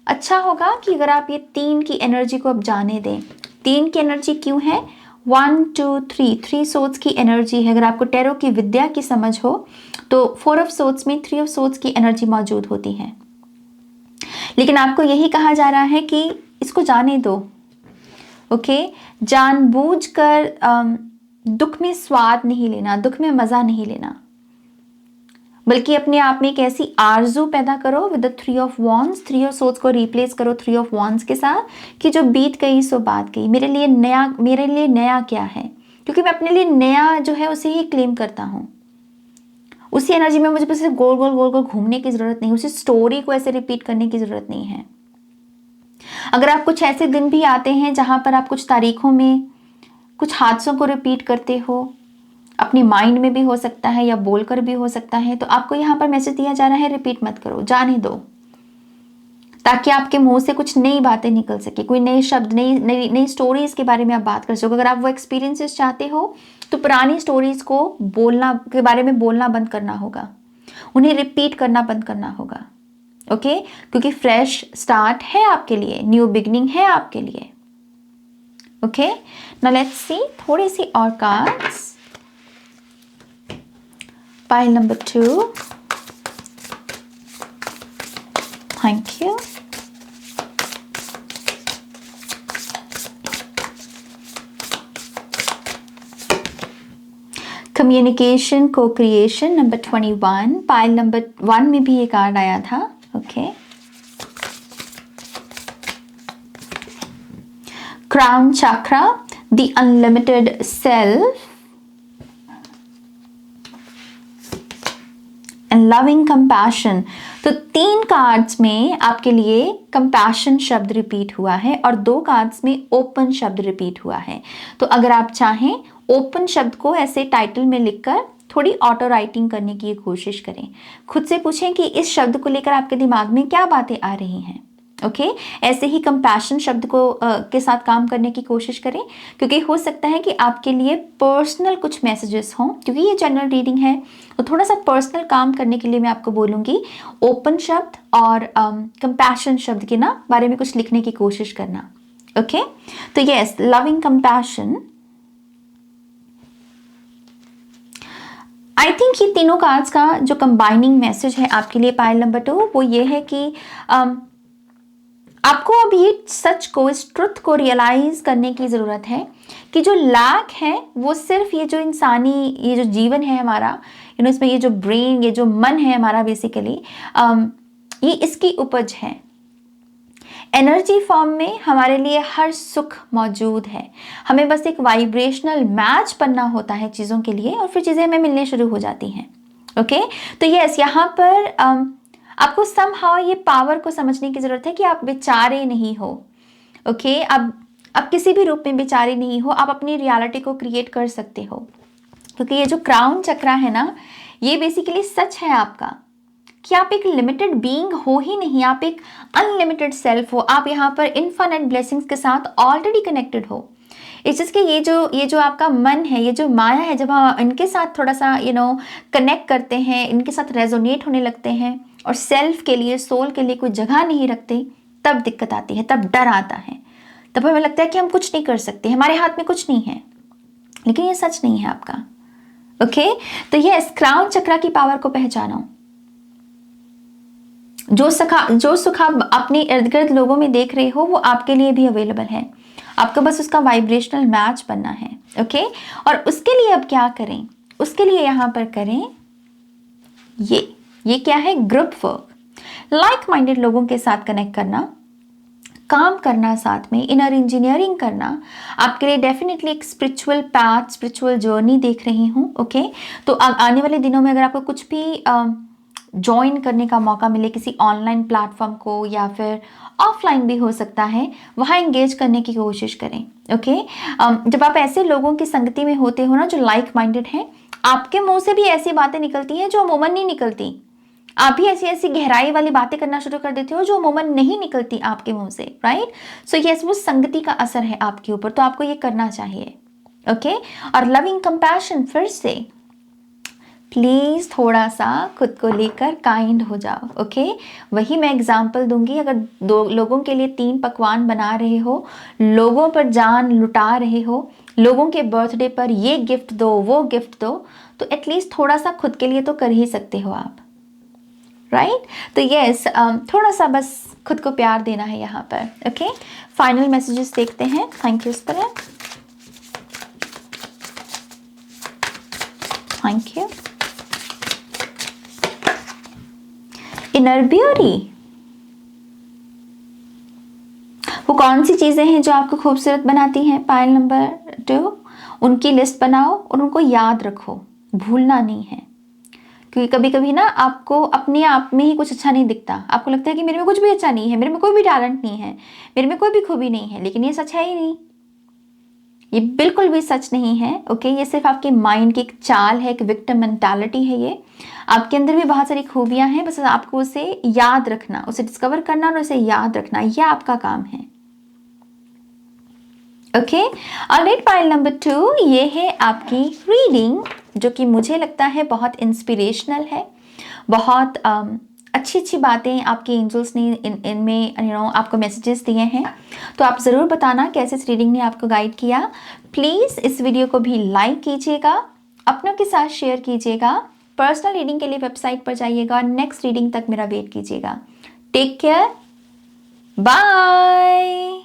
S1: अच्छा होगा कि अगर आप ये 3 की एनर्जी को अब जाने दें। 3 की एनर्जी क्यों है? 1 2 3 सोर्ड्स की एनर्जी है। अगर आपको टैरो की विद्या की समझ हो तो 4 ऑफ सोर्ड्स में 3 ऑफ सोर्ड्स की एनर्जी मौजूद होती है। लेकिन आपको यही कहा जा रहा है कि इसको जाने दो। ओके, जानबूझकर दुख में स्वाद नहीं लेना, दुख में मजा नहीं लेना, बल्कि अपने आप में एक ऐसी आरजू पैदा करो with the 3 of wands. 3 of swords को रिप्लेस करो 3 ऑफ वॉन्ड्स के साथ कि जो बीत गई सो बात गई। मेरे लिए नया क्या है, क्योंकि मैं अपने लिए नया जो है उसे ही क्लेम करता हूँ। उसी एनर्जी में मुझे बस गोल गोल घूमने की जरूरत नहीं, उसी स्टोरी को ऐसे रिपीट करने की जरूरत नहीं है। अगर आप कुछ ऐसे दिन भी आते हैं जहां पर आप कुछ तारीखों में कुछ हादसों को रिपीट करते हो, अपनी माइंड में भी हो सकता है या बोलकर भी हो सकता है, तो आपको यहाँ पर मैसेज दिया जा रहा है रिपीट मत करो, जाने दो, ताकि आपके मुंह से कुछ नई बातें निकल सके, कोई नए शब्द, नई स्टोरीज के बारे में आप बात कर सको। अगर आप वो एक्सपीरियंसेस चाहते हो तो पुरानी स्टोरीज को के बारे में बोलना बंद करना होगा, उन्हें रिपीट करना बंद करना होगा। ओके, क्योंकि फ्रेश स्टार्ट है आपके लिए, न्यू बिगनिंग है आपके लिए। ओके, नाउ लेट्स सी थोड़ी सी और cards. Pile number 2. Thank you. Communication, co-creation, number 21. Pile number 1 में भी ये कार्ड आया था। Okay. Crown chakra, the unlimited self. And loving compassion. तो 3 कार्ड्स में आपके लिए कंपैशन शब्द रिपीट हुआ है और 2 कार्ड्स में ओपन शब्द रिपीट हुआ है। तो अगर आप चाहें ओपन शब्द को ऐसे टाइटल में लिखकर थोड़ी ऑटो राइटिंग करने की कोशिश करें। खुद से पूछें कि इस शब्द को लेकर आपके दिमाग में क्या बातें आ रही हैं। ओके, ऐसे ही कंपैशन शब्द को के साथ काम करने की कोशिश करें, क्योंकि हो सकता है कि आपके लिए पर्सनल कुछ मैसेजेस हों। क्योंकि ये जनरल रीडिंग है तो थोड़ा सा पर्सनल काम करने के लिए मैं आपको बोलूँगी ओपन शब्द और कंपैशन शब्द के ना बारे में कुछ लिखने की कोशिश करना। ओके, तो yes, loving compassion. I think ये तीनों कार्ड्स का जो कंबाइनिंग मैसेज है आपके लिए पाइल नंबर 2 वो ये है कि आपको अब ये सच को, इस ट्रुथ को रियलाइज करने की ज़रूरत है कि जो लैक है वो सिर्फ ये जो इंसानी, ये जो जीवन है हमारा, इसमें ये जो ब्रेन, ये जो मन है हमारा, बेसिकली ये इसकी उपज है। एनर्जी फॉर्म में हमारे लिए हर सुख मौजूद है। हमें बस एक वाइब्रेशनल मैच बनना होता है चीज़ों के लिए और फिर चीज़ें हमें मिलने शुरू हो जाती हैं। ओके, तो यस, यहाँ पर आपको समहाउ ये पावर को समझने की ज़रूरत है कि आप बेचारे नहीं हो। ओके, अब किसी भी रूप में बेचारे नहीं हो, आप अपनी रियलिटी को क्रिएट कर सकते हो। क्योंकि ये जो क्राउन चक्रा है ना, ये बेसिकली सच है आपका कि आप एक लिमिटेड बीइंग हो ही नहीं, आप एक अनलिमिटेड सेल्फ हो। आप यहाँ पर इनफाइनाइट ब्लेसिंग्स के साथ ऑलरेडी कनेक्टेड हो। इस चीज़ के ये जो आपका मन है, ये जो माया है, जब हम इनके साथ थोड़ा सा कनेक्ट करते हैं, इनके साथ रेजोनेट होने लगते हैं और सेल्फ के लिए, सोल के लिए कोई जगह नहीं रखते, तब दिक्कत आती है, तब डर आता है, तब हमें लगता है कि हम कुछ नहीं कर सकते, हमारे हाथ में कुछ नहीं है। लेकिन ये सच नहीं है आपका। ओके, तो ये क्राउन चक्रा की पावर को पहचानो। जो सुख आप अपने इर्द गिर्द लोगों में देख रहे हो वो आपके लिए भी अवेलेबल है। आपको बस उसका वाइब्रेशनल मैच बनना है। ओके, और उसके लिए अब क्या करें? उसके लिए यहाँ पर करें ये क्या है? ग्रुप वर्क, लाइक माइंडेड लोगों के साथ कनेक्ट करना, काम करना साथ में, इनर इंजीनियरिंग करना आपके लिए डेफिनेटली एक स्पिरिचुअल पैथ, स्पिरिचुअल जर्नी देख रही हूँ। ओके, तो आने वाले दिनों में अगर आपको कुछ भी ज्वाइन करने का मौका मिले किसी ऑनलाइन प्लेटफॉर्म को, या फिर ऑफलाइन भी हो सकता है, वहाँ एंगेज करने की कोशिश करें। ओके, जब आप ऐसे लोगों की संगति में होते हो ना जो लाइक माइंडेड हैं, आपके मुंह से भी ऐसी बातें निकलती हैं जो अमूमन नहीं निकलती। आप भी ऐसी ऐसी गहराई वाली बातें करना शुरू कर देते हो जो अमूमन नहीं निकलती आपके मुंह से, राइट? सो यस, वो संगति का असर है आपके ऊपर, तो आपको ये करना चाहिए। ओके, और लविंग कंपैशन, फिर से प्लीज़ थोड़ा सा खुद को लेकर काइंड हो जाओ। ओके, वही मैं एग्जांपल दूंगी। अगर 2 लोगों के लिए 3 पकवान बना रहे हो, लोगों पर जान लुटा रहे हो, लोगों के बर्थडे पर ये गिफ्ट दो, वो गिफ्ट दो, तो एटलीस्ट थोड़ा सा खुद के लिए तो कर ही सकते हो आप, राइट? तो यस, थोड़ा सा बस खुद को प्यार देना है यहाँ पर। ओके, फाइनल मैसेजेस देखते हैं। Thank you spirit, thank you. Inner beauty, वो कौन सी चीजें हैं जो आपको खूबसूरत बनाती हैं? पाइल नंबर 2, उनकी लिस्ट बनाओ और उनको याद रखो, भूलना नहीं है। क्योंकि कभी कभी ना आपको अपने आप में ही कुछ अच्छा नहीं दिखता, आपको लगता है कि मेरे में कुछ भी अच्छा नहीं है, मेरे में कोई भी टैलेंट नहीं है, मेरे में कोई भी खूबी नहीं है, लेकिन ये सच है ही नहीं, ये बिल्कुल भी सच नहीं है। ओके, ये सिर्फ आपके माइंड की एक चाल है, एक विक्टिम मेंटालिटी है। ये आपके अंदर भी बहुत सारी खूबियां हैं, बस आपको उसे याद रखना, उसे डिस्कवर करना और उसे याद रखना, यह आपका काम है। ओके, ऑलराइट, पाइल नंबर 2, ये है आपकी रीडिंग, जो कि मुझे लगता है बहुत इंस्पिरेशनल है। बहुत अच्छी अच्छी बातें आपके एंजल्स ने इनमें आपको मैसेजेस दिए हैं। तो आप ज़रूर बताना कैसे इस रीडिंग ने आपको गाइड किया। प्लीज़ इस वीडियो को भी लाइक कीजिएगा, अपनों के साथ शेयर कीजिएगा। पर्सनल रीडिंग के लिए वेबसाइट पर जाइएगा और नेक्स्ट रीडिंग तक मेरा वेट कीजिएगा। Take care, bye.